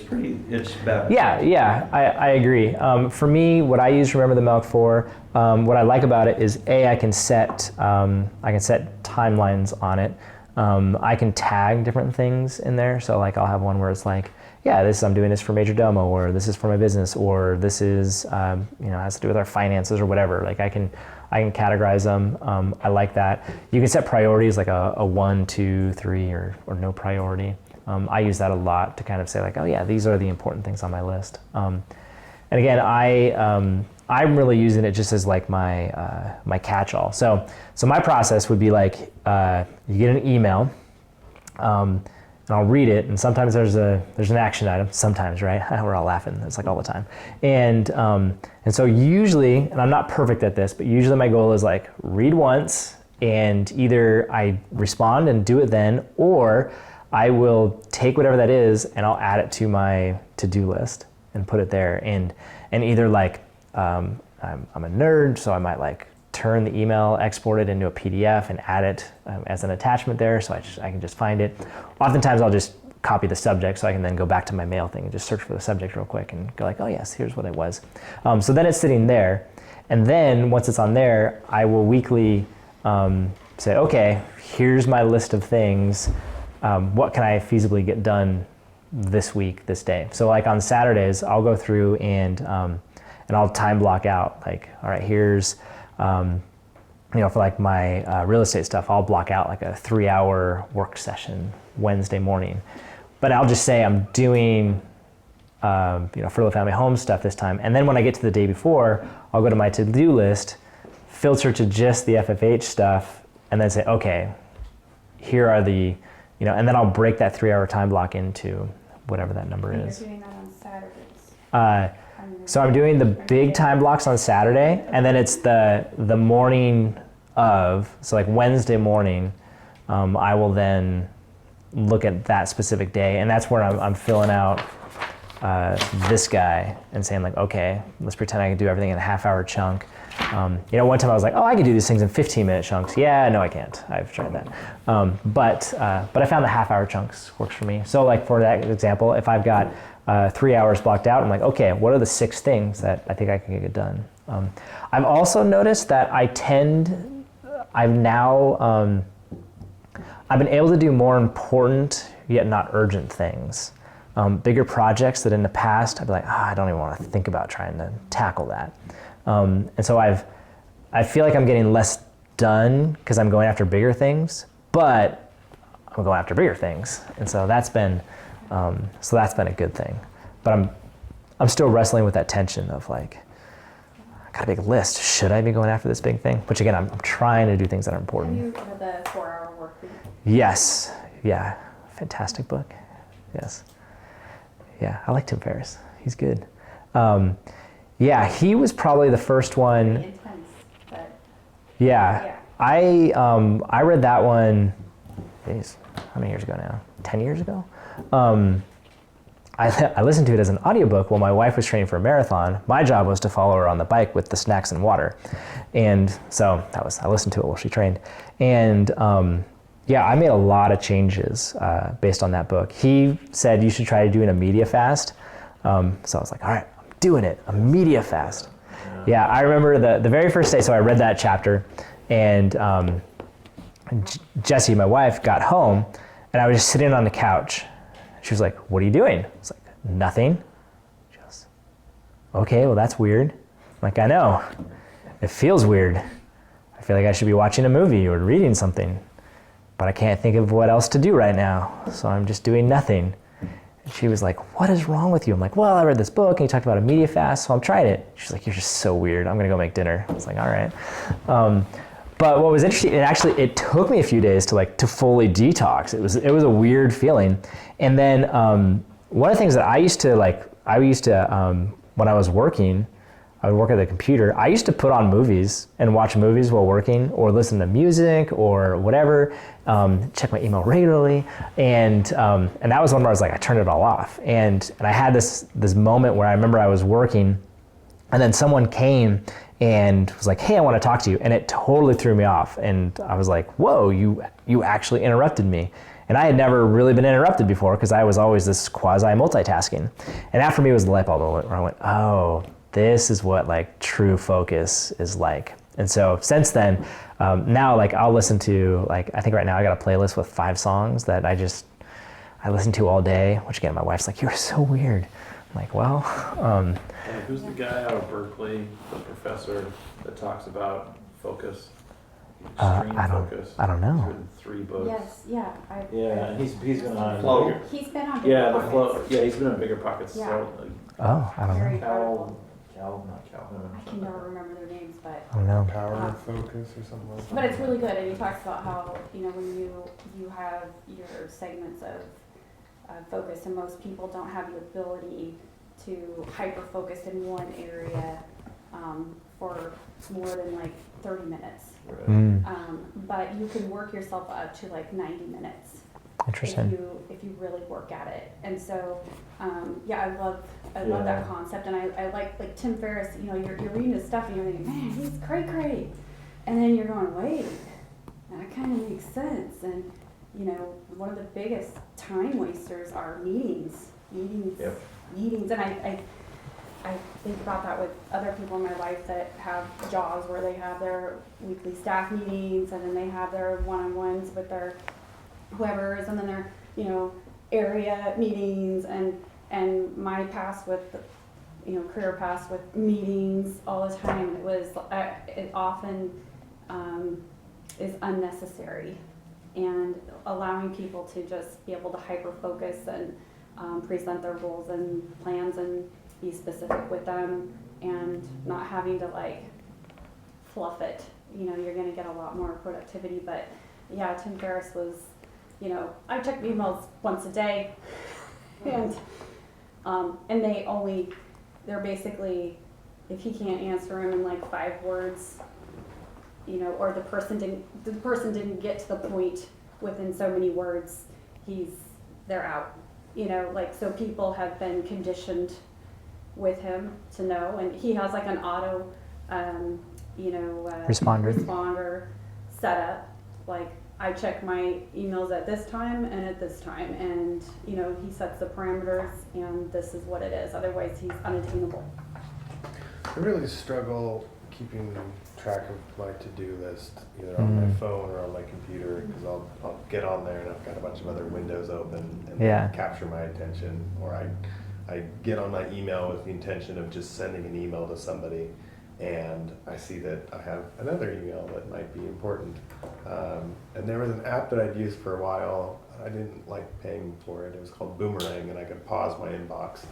better. Yeah, I agree. For me, what I use Remember the Milk for, what I like about it is I can set timelines on it. I can tag different things in there. So I'll have one where it's like, yeah, I'm doing this for Major Domo, or this is for my business, or this is has to do with our finances or whatever. I can categorize them. I like that. You can set priorities like a 1, 2, 3, or no priority. I use that a lot to kind of say oh yeah, these are the important things on my list. And again, I'm really using it just as my catch-all. So my process would be you get an email, and I'll read it, and sometimes there's an action item. Sometimes, right? We're all laughing. It's all the time. And so usually, and I'm not perfect at this, but usually my goal is read once, and either I respond and do it then, or I will take whatever that is and I'll add it to my to-do list and put it there. And either I'm a nerd, so I might turn the email, export it into a PDF, and add it as an attachment there, so I can just find it. Oftentimes I'll just copy the subject, so I can then go back to my mail thing and just search for the subject real quick and go oh yes, here's what it was. So then it's sitting there, and then once it's on there, I will weekly say, okay, here's my list of things. What can I feasibly get done this week, this day? So on Saturdays, I'll go through and I'll time block out all right, here's for my real estate stuff, I'll block out a 3-hour work session Wednesday morning. But I'll just say I'm doing Fertile Family Home stuff this time. And then when I get to the day before, I'll go to my to-do list, filter to just the FFH stuff, and then say, okay, here are the, and then I'll break that 3-hour time block into whatever that number is. You're doing that on Saturdays. So I'm doing the big time blocks on Saturday, and then it's the morning of, so Wednesday morning, I will then look at that specific day, and that's where I'm filling out this guy and saying okay, let's pretend I can do everything in a half-hour chunk. One time I was oh, I can do these things in 15-minute chunks. Yeah, no, I can't. I've tried that. But I found the half-hour chunks works for me. So for that example, if I've got 3 hours blocked out, I'm okay, what are the 6 things that I think I can get done? I've also noticed that I've been able to do more important yet not urgent things. Bigger projects that in the past I'd be I don't even want to think about trying to tackle that. And so I feel I'm getting less done because I'm going after bigger things, but I'm going after bigger things. And so that's been a good thing. But I'm still wrestling with that tension of I got a big list. Should I be going after this big thing? Which again, I'm trying to do things that are important. Have you read the 4-Hour Workweek? Yes. Yeah. Fantastic book. Yes. Yeah. I like Tim Ferriss. He's good. Yeah, he was probably the first one. Pretty intense, but Yeah, yeah. I read that one. Geez, how many years ago now? 10 years ago. I listened to it as an audiobook while my wife was training for a marathon. My job was to follow her on the bike with the snacks and water, and so I listened to it while she trained, and yeah, I made a lot of changes based on that book. He said you should try doing a media fast, so I was like, all right, I'm doing it, a media fast. Yeah, I remember the very first day. So I read that chapter, and Jessie, my wife, got home, and I was just sitting on the couch. She was like, "What are you doing?" I was like, "Nothing." She goes, "Okay, well that's weird." I'm like, "I know. It feels weird. I feel like I should be watching a movie or reading something, but I can't think of what else to do right now, so I'm just doing nothing." And she was like, "What is wrong with you?" I'm like, "Well, I read this book and you talked about a media fast, so I'm trying it." She's like, "You're just so weird. I'm gonna go make dinner." I was like, "All right." But what was interesting, it took me a few days to fully detox. It was a weird feeling. And then one of the things that I used to when I was working, I would work at the computer. I used to put on movies and watch movies while working, or listen to music or whatever. Check my email regularly, and that was one where I was like, I turned it all off. And I had this moment where I remember I was working, and then someone came and was like, "Hey, I want to talk to you," and it totally threw me off. And I was like, "Whoa, you actually interrupted me." And I had never really been interrupted before because I was always this quasi multitasking. And after me was the light bulb moment where I went, "Oh, this is what like true focus is like." And so since then, now like I'll listen to like, I think right now I got a playlist with 5 songs that I listen to all day. Which again, my wife's like, "You're so weird." I'm like, well. Hey, who's the guy out of Berkeley, the professor that talks about focus? Extreme focus. I don't know. He's written 3 books. Yes, yeah. Yeah, he's been on Flow. bigger. He's been on Yeah, Bigger the flow. Pockets. Yeah, he's been on Bigger Pockets. Yeah. So, like, Oh, I don't know. Very Cal, powerful. not Calvin. I can never remember their names, but I don't know. Power of focus or something like that. but it's really good. And he talks about how when you have your segments of focus, and most people don't have the ability to hyper focus in one area for more than like 30 minutes. Right. Mm, But you can work yourself up to like 90 minutes interesting. if you really work at it. And so, yeah, I love Yeah. that concept. And I like Tim Ferriss. You're reading his stuff and you're thinking, man, he's cray, and then you're going, wait, that kind of makes sense. And one of the biggest time wasters are meetings. Yep. And I think about that with other people in my life that have jobs where they have their weekly staff meetings, and then they have their one-on-ones with their whoever's, and then their area meetings, and my past with career past with meetings all the time. It often is unnecessary, and allowing people to just be able to hyper focus and present their goals and plans and be specific with them, and not having to like fluff it. You're going to get a lot more productivity. But yeah, Tim Ferriss was, I check emails once a day, and they're basically, if he can't answer them in like 5 words, or the person didn't get to the point within so many words, they're out. So people have been conditioned with him to know, and he has like an auto, responder setup. Like, I check my emails at this time and at this time, and he sets the parameters, and this is what it is. Otherwise, he's unattainable. I really struggle keeping track of my to-do list, either on my phone or on my computer, because I'll get on there and I've got a bunch of other windows open and Yeah. they capture my attention, or I get on my email with the intention of just sending an email to somebody, and I see that I have another email that might be important. And there was an app that I'd used for a while. I didn't like paying for it. It was called Boomerang, and I could pause my inbox.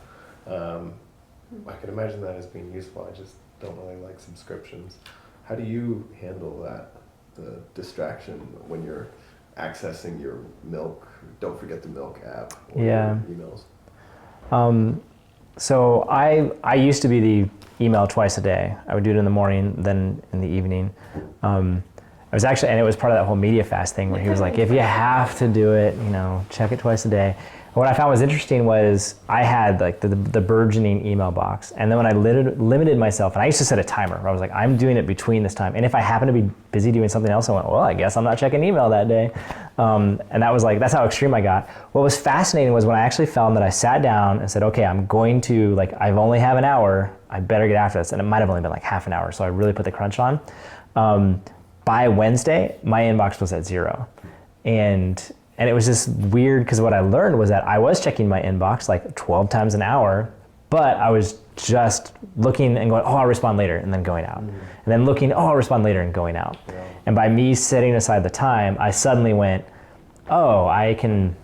I can imagine that as being useful. I just don't really like subscriptions. How do you handle that, the distraction when you're accessing your Milk? Don't forget the Milk app or Yeah. your emails. So I used to be the email twice a day. I would do it in the morning, then in the evening. I was actually, and it was part of that whole media fast thing where he was like, if you have to do it, check it twice a day. And what I found was interesting was I had like the burgeoning email box. And then when I limited myself, and I used to set a timer where I was like, I'm doing it between this time. And if I happen to be busy doing something else, I went, well, I guess I'm not checking email that day. And that was like, that's how extreme I got. What was fascinating was when I actually found that I sat down and said, okay, I'm going to, like, I've only have an hour, I better get after this. And it might have only been like half an hour. So I really put the crunch on. By Wednesday, my inbox was at 0. And it was just weird because what I learned was that I was checking my inbox like 12 times an hour, but I was just looking and going, oh, I'll respond later, and then going out. And then looking, oh, I'll respond later, and going out. Yeah. And by me setting aside the time, I suddenly went, oh, I can,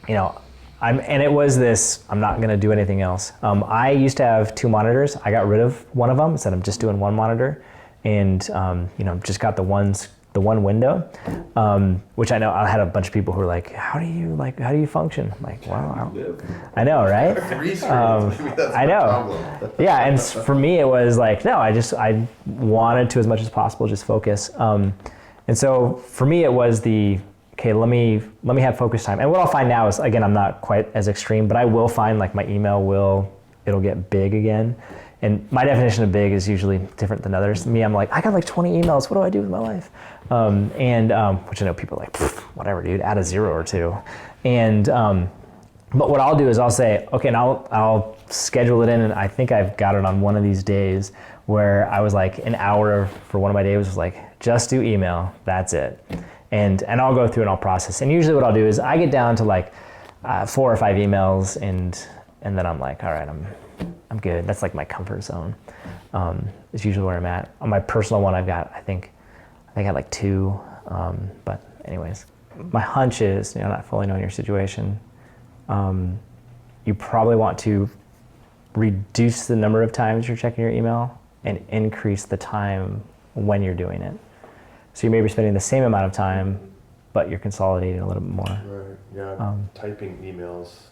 and it was this, I'm not going to do anything else. I used to have 2 monitors. I got rid of one of them, said I'm just doing 1 monitor. And just got the one window, which I know I had a bunch of people who were like, how do you function? I'm like, wow, I know, right? 3 screens, maybe that's I know. problem. Yeah, and for me it was like, no, I wanted to as much as possible just focus. And so for me it was okay, let me have focus time. And what I'll find now is, again, I'm not quite as extreme, but I will find like my email it'll get big again. And my definition of big is usually different than others. Me, I'm like, I got like 20 emails. What do I do with my life? Which I know people are like, whatever, dude, add a 0 or 2. And but what I'll do is I'll say, okay, and I'll schedule it in. And I think I've got it on one of these days where I was like, an hour for one of my days was like, just do email. That's it. And I'll go through and I'll process. And usually what I'll do is I get down to like 4 or 5 emails, and then I'm like, all right, I'm good. That's like my comfort zone. Is usually where I'm at. On my personal one, I think I got like 2. But anyways, my hunch is, not fully knowing your situation, you probably want to reduce the number of times you're checking your email and increase the time when you're doing it. So you may be spending the same amount of time, but you're consolidating a little bit more. Right. Yeah. Typing emails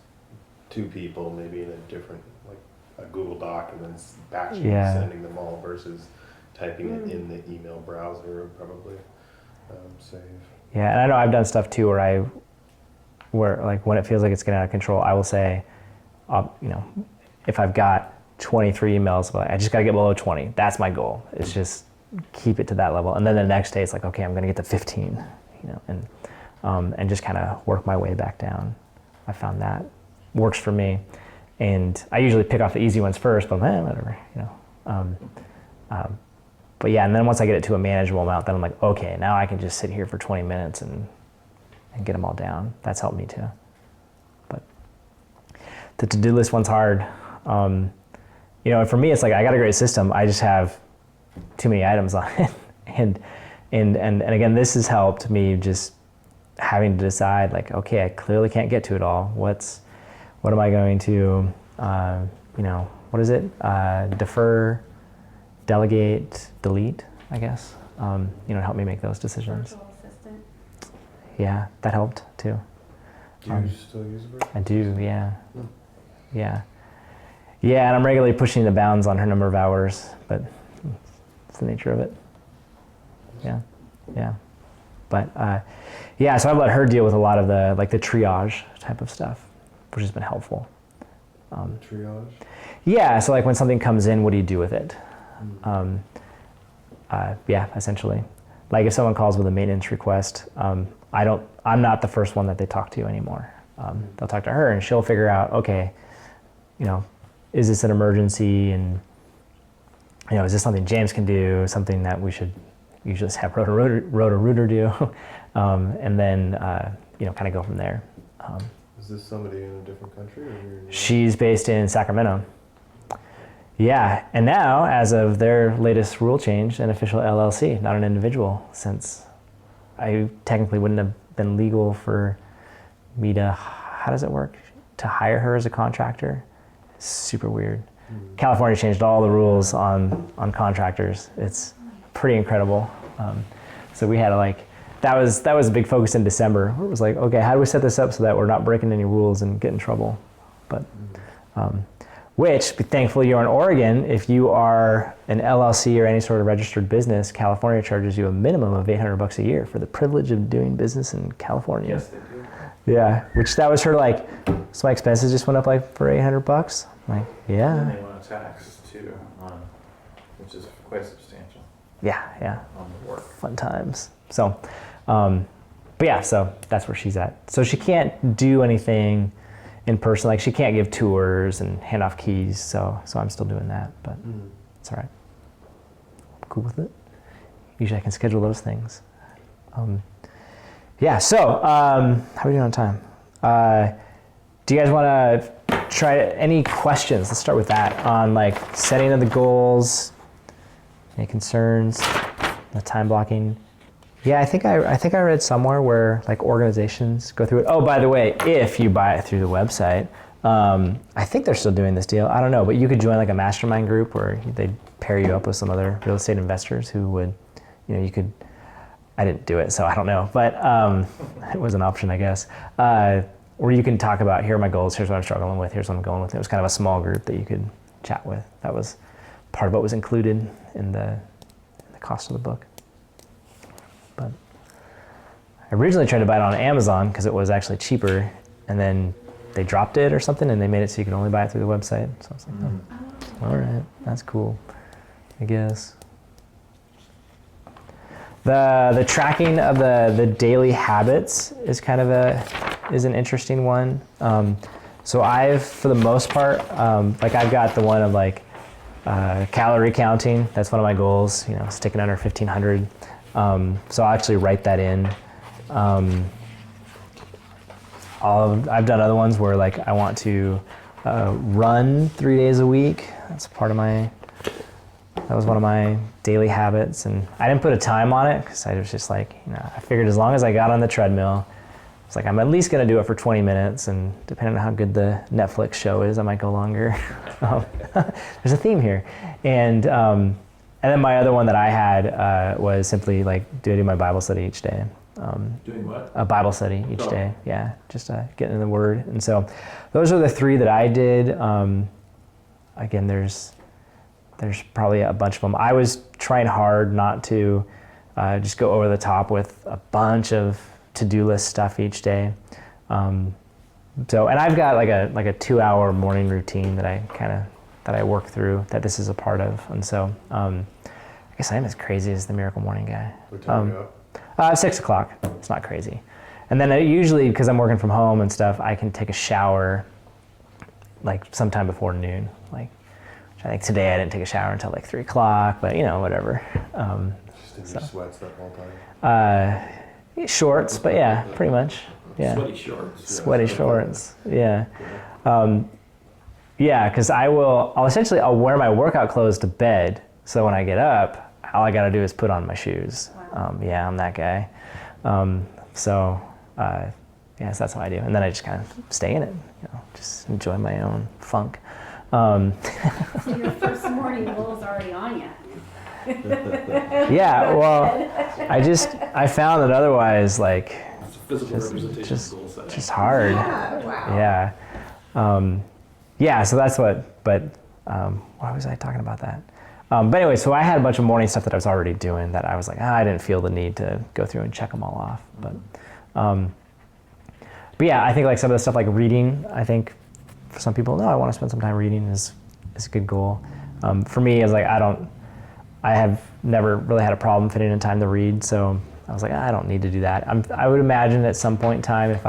to people, maybe in a different, like a Google Doc, and then batching sending them all versus typing it in the email browser would probably save. Yeah, and I know I've done stuff too where like when it feels like it's getting out of control, I will say, if I've got 23 emails, but I just got to get below 20. That's my goal. It's just keep it to that level, and then the next day it's like, okay, I'm going to get to 15, and just kind of work my way back down. I found that works for me, and I usually pick off the easy ones first, but whatever, But yeah, and then once I get it to a manageable amount, then I'm like, okay, now I can just sit here for 20 minutes and get them all down. That's helped me too. But the to-do list one's hard. For me, it's like I got a great system. I just have too many items on it, and again, this has helped me just having to decide, like, okay, I clearly can't get to it all. What am I going to, what is it? Defer, delegate, delete, I guess. Help me make those decisions. Virtual assistant. Yeah, that helped too. Do you still use it? I do, yeah. Yeah. Yeah, and I'm regularly pushing the bounds on her number of hours, but it's the nature of it. Yeah, yeah. But so I've let her deal with a lot of the triage type of stuff, which has been helpful. Triage? Yeah, so like when something comes in, what do you do with it? Essentially. Like if someone calls with a maintenance request, I'm not the first one that they talk to anymore. They'll talk to her and she'll figure out, okay, is this an emergency, and is this something James can do, something that we should usually just have Roto-Rooter do, and then kind of go from there. Is this somebody in a different country? Or here in She's based in Sacramento. Yeah, and now, as of their latest rule change, an official LLC, not an individual, since I technically wouldn't have been legal for me to, how does it work? To hire her as a contractor? It's super weird. California changed all the rules on contractors. It's pretty incredible. So we had to that was a big focus in December. It was like, okay, how do we set this up so that we're not breaking any rules and get in trouble? But which thankfully you're in Oregon. If you are an LLC or any sort of registered business, California charges you a minimum of $800 a year for the privilege of doing business in California. Yes, they do. Yeah, which that was her like, so my expenses just went up like for $800. I'm like, And yeah, they want a tax too, which is quite substantial yeah, on the work. fun times. So, but yeah, so that's where she's at. So she can't do anything in person, like she can't give tours and hand off keys. So I'm still doing that, but it's all right. I'm cool with it. Usually I can schedule those things. Yeah, so how are we doing on time? Do you guys want to try any questions? Let's start with that on like setting of the goals, any concerns, the time blocking. Yeah, I think I read somewhere where like organizations go through it. Oh, by the way, if you buy it through the website, I think they're still doing this deal. I don't know, but you could join like a mastermind group where they'd pair you up with some other real estate investors who would, you could. I didn't do it, so I don't know, but it was an option, I guess. Where you can talk about, here are my goals, here's what I'm struggling with, here's what I'm going with. It was kind of a small group that you could chat with. That was part of what was included in the cost of the book. But I originally tried to buy it on Amazon because it was actually cheaper, and then they dropped it or something, and they made it so you could only buy it through the website. So I was like, oh, all right, that's cool, I guess. The tracking of the daily habits is kind of an interesting one. So I've, for the most part, like I've got the one of like calorie counting. That's one of my goals, sticking under 1,500. So I'll actually write that in. I've done other ones where like I want to run 3 days a week. That's part of that was one of my daily habits, and I didn't put a time on it because I was just like, I figured as long as I got on the treadmill, it's like I'm at least going to do it for 20 minutes, and depending on how good the Netflix show is, I might go longer. There's a theme here. And then my other one that I had was simply like, do I do my Bible study each day? Doing what? A Bible study each day, yeah, just getting in the Word. And so those are the 3 that I did. Again, there's probably a bunch of them. I was trying hard not to just go over the top with a bunch of to-do list stuff each day. And I've got like a 2-hour morning routine that I work through, that this is a part of. And so I guess I am as crazy as the Miracle Morning guy. What time are you up? 6 o'clock. It's not crazy. And then usually, because I'm working from home and stuff, I can take a shower like sometime before noon. I think today I didn't take a shower until like 3 o'clock, but whatever. Just in your sweats that whole time? Shorts, but yeah, pretty much. Yeah. Sweaty shorts. Sweaty shorts. Yeah. Yeah, because I'll wear my workout clothes to bed. So when I get up, all I got to do is put on my shoes. Wow. Yeah, I'm that guy. So that's what I do. And then I just kind of stay in it, just enjoy my own funk. So your first morning goal is already on you. Yeah, well, I found that otherwise, like, It's a physical representation of goal setting. just hard. Yeah, wow. Yeah. Yeah, so that's but why was I talking about that? But anyway, so I had a bunch of morning stuff that I was already doing that I was like, I didn't feel the need to go through and check them all off. But yeah, I think like some of the stuff like reading, I think for some people, no, I want to spend some time reading is a good goal. For me, it's like I have never really had a problem fitting in time to read, so I was like, I don't need to do that. I would imagine at some point in time, if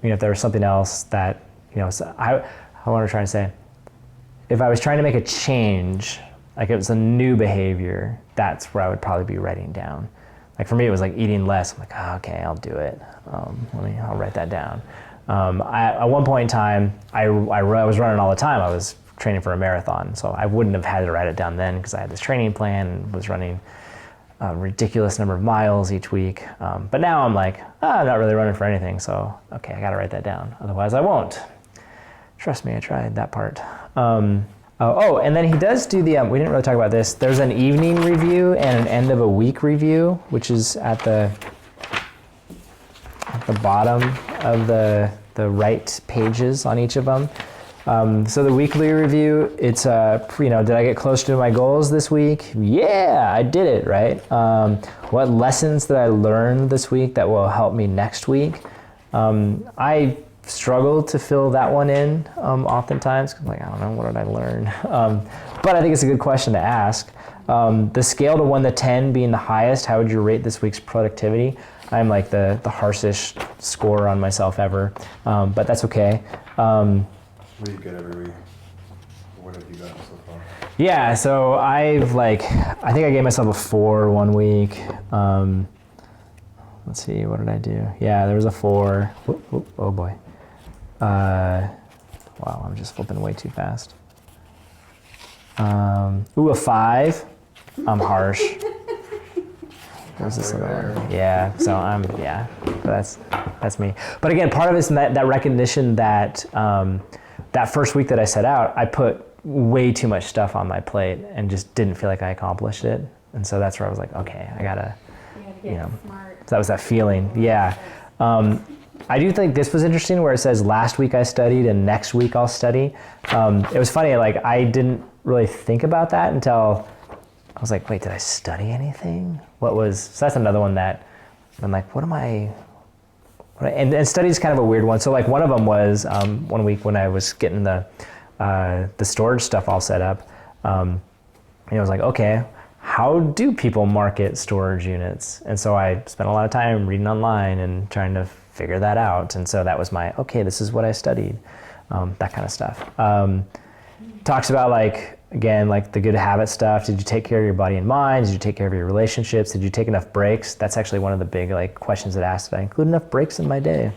if there was something else that, so I want to try to say, if I was trying to make a change, like it was a new behavior, that's where I would probably be writing down. Like for me, it was like eating less. I'm like, okay, I'll do it. I'll write that down. At one point in time, I was running all the time. I was training for a marathon, so I wouldn't have had to write it down then because I had this training plan and was running a ridiculous number of miles each week. But now I'm like, I'm not really running for anything, so okay, I got to write that down. Otherwise, I won't. Trust me, I tried that part. And then he does do the, we didn't really talk about this, there's an evening review and an end of a week review, which is at the bottom of the right pages on each of them. So the weekly review, it's, did I get closer to my goals this week? Yeah, I did it, right? What lessons did I learn this week that will help me next week? I struggle to fill that one in oftentimes. Like, I don't know, what did I learn? But I think it's a good question to ask. The scale to 1 to 10 being the highest, how would you rate this week's productivity? I'm like the harshest score on myself ever, but that's okay. What do you get every week? What have you got so far? Yeah, so I think I gave myself a 4 one week. Let's see, what did I do? Yeah, there was a 4. Whoop, whoop, oh boy. Wow, I'm just flipping way too fast. A 5. I'm harsh. Where's this other one? Yeah, so that's me. But again, part of it's that recognition that that first week that I set out, I put way too much stuff on my plate and just didn't feel like I accomplished it. And so that's where I was like, okay, I gotta, Smart. so that was that feeling. Yeah. I do think this was interesting where it says last week I studied and next week I'll study. It was funny, like I didn't really think about that until I was like, wait, did I study anything? So that's another one that I'm like, and study is kind of a weird one. So like one of them was one week when I was getting the storage stuff all set up, and I was like, okay, how do people market storage units? And so I spent a lot of time reading online and trying to figure that out. And so that was okay, this is what I studied, that kind of stuff. Talks about again, the good habit stuff. Did you take care of your body and mind? Did you take care of your relationships? Did you take enough breaks? That's actually one of the big questions that asked. Did I include enough breaks in my day?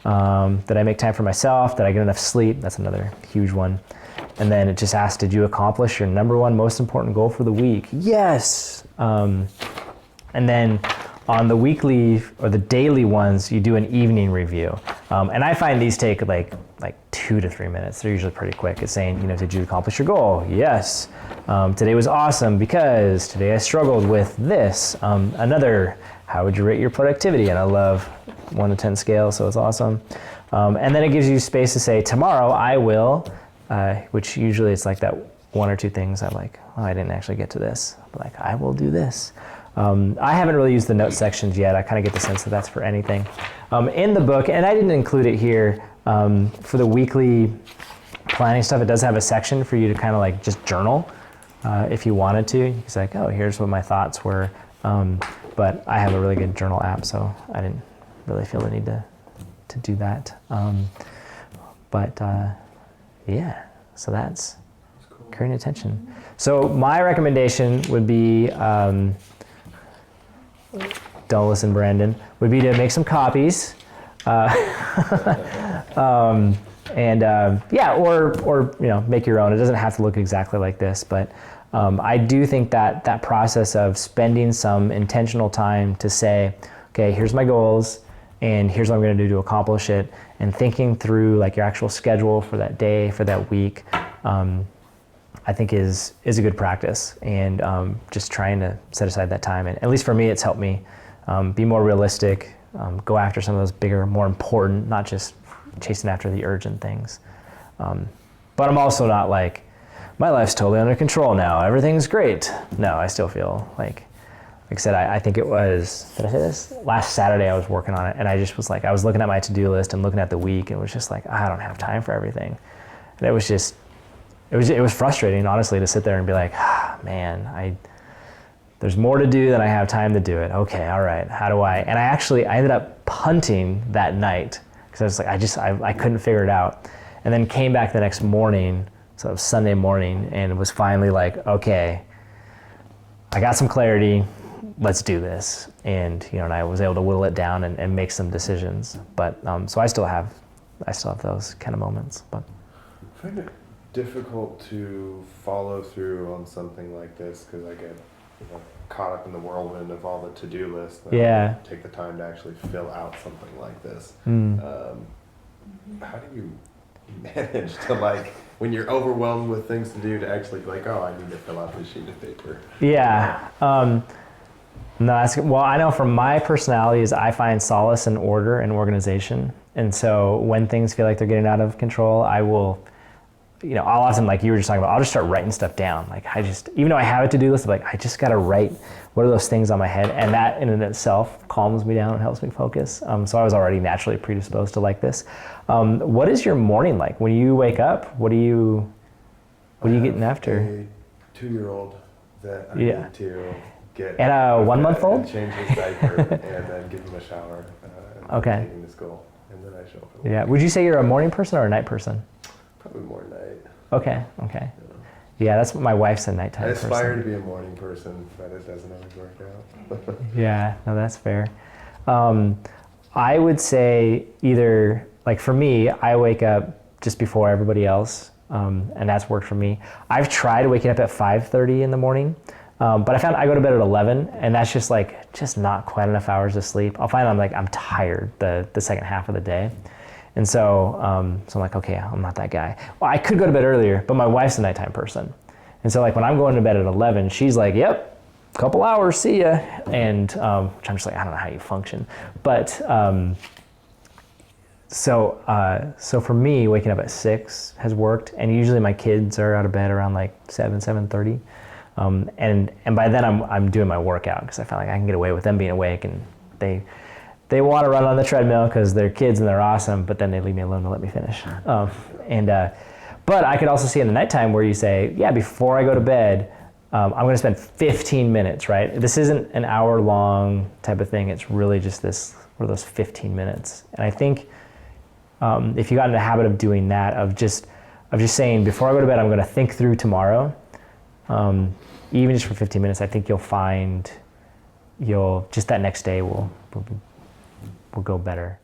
Did I make time for myself? Did I get enough sleep? That's another huge one. And then it just asked, did you accomplish your number one most important goal for the week? Yes. And then on the weekly or the daily ones, you do an evening review. And I find these take like 2 to 3 minutes. They're usually pretty quick. It's saying, did you accomplish your goal? Yes. Today was awesome because today I struggled with this. Another, how would you rate your productivity? And I love 1 to 10 scale, so it's awesome. And then it gives you space to say, tomorrow I will, which usually it's like that 1 or 2 things I'm like, oh, I didn't actually get to this. But I will do this. I haven't really used the notes sections yet. I kind of get the sense that that's for anything. In the book, and I didn't include it here, for the weekly planning stuff, it does have a section for you to kind of just journal if you wanted to. It's like, oh, here's what my thoughts were. But I have a really good journal app, so I didn't really feel the need to do that. Yeah, so that's creating attention. So my recommendation would be, don't listen, Brandon, would be to make some copies. Or make your own. It doesn't have to look exactly like this, but I do think that process of spending some intentional time to say, okay, here's my goals, and here's what I'm going to do to accomplish it, and thinking through your actual schedule for that day, for that week, I think is a good practice, and just trying to set aside that time. And at least for me, it's helped me be more realistic, go after some of those bigger, more important, not just chasing after the urgent things. But I'm also not my life's totally under control now, everything's great. No, I still feel like I said, I think it was, did I say this? Last Saturday I was working on it, and I just was I was looking at my to-do list and looking at the week, and it was just I don't have time for everything. And it was just, it was frustrating, honestly, to sit there and be man, there's more to do than I have time to do it. Okay, all right, how do I? And I ended up punting that night because I was I couldn't figure it out. And then came back the next morning, so it was Sunday morning, and it was finally okay, I got some clarity, let's do this. And and I was able to whittle it down and make some decisions. But so I still have those kind of moments. But I find it difficult to follow through on something like this because I get caught up in the whirlwind of all the to-do lists. Yeah. Take the time to actually fill out something like this. How do you manage to when you're overwhelmed with things to do to actually oh, I need to fill out this sheet of paper? Yeah. No, that's good. Well, I know from my personality is I find solace in order and organization. And so when things feel like they're getting out of control, I will I'll often, like you were just talking about, I'll just start writing stuff down. Like even though I have a to-do list, I'm like, I just got to write what are those things on my head. And that in and of itself calms me down and helps me focus. So I was already naturally predisposed to like this. What is your morning like? When you wake up, what are you getting after? A 2-year-old that I Yeah. need to get. And a 1-month-old? And change his diaper and then give him a shower. And Okay. take him to school. And then I show up. Yeah. Would you say you're a morning person or a night person? Probably more night. Okay. Yeah, that's my wife's a nighttime I person. aspire to be a morning person, but it doesn't always work out. Yeah, no, that's fair. I would say either, like for me, I wake up just before everybody else, and that's worked for me. I've tried waking up at 5:30 in the morning, but I found I go to bed at 11, and that's just not quite enough hours of sleep. I'll find I'm tired the second half of the day. And so I'm like, okay, I'm not that guy. Well, I could go to bed earlier, but my wife's a nighttime person. And so when I'm going to bed at 11, she's like, yep, couple hours, see ya. And which I'm just like, I don't know how you function. But so for me, waking up at 6 has worked. And usually my kids are out of bed around 7:30. And by then I'm doing my workout because I find I can get away with them being awake, and they want to run on the treadmill because they're kids and they're awesome, but then they leave me alone to let me finish. But I could also see in the nighttime where you say, yeah, before I go to bed, I'm going to spend 15 minutes, right? This isn't an hour-long type of thing. It's really just those 15 minutes. And I think if you got in the habit of doing that, of just saying, before I go to bed, I'm going to think through tomorrow, even just for 15 minutes, I think you'll find just that next day will go better.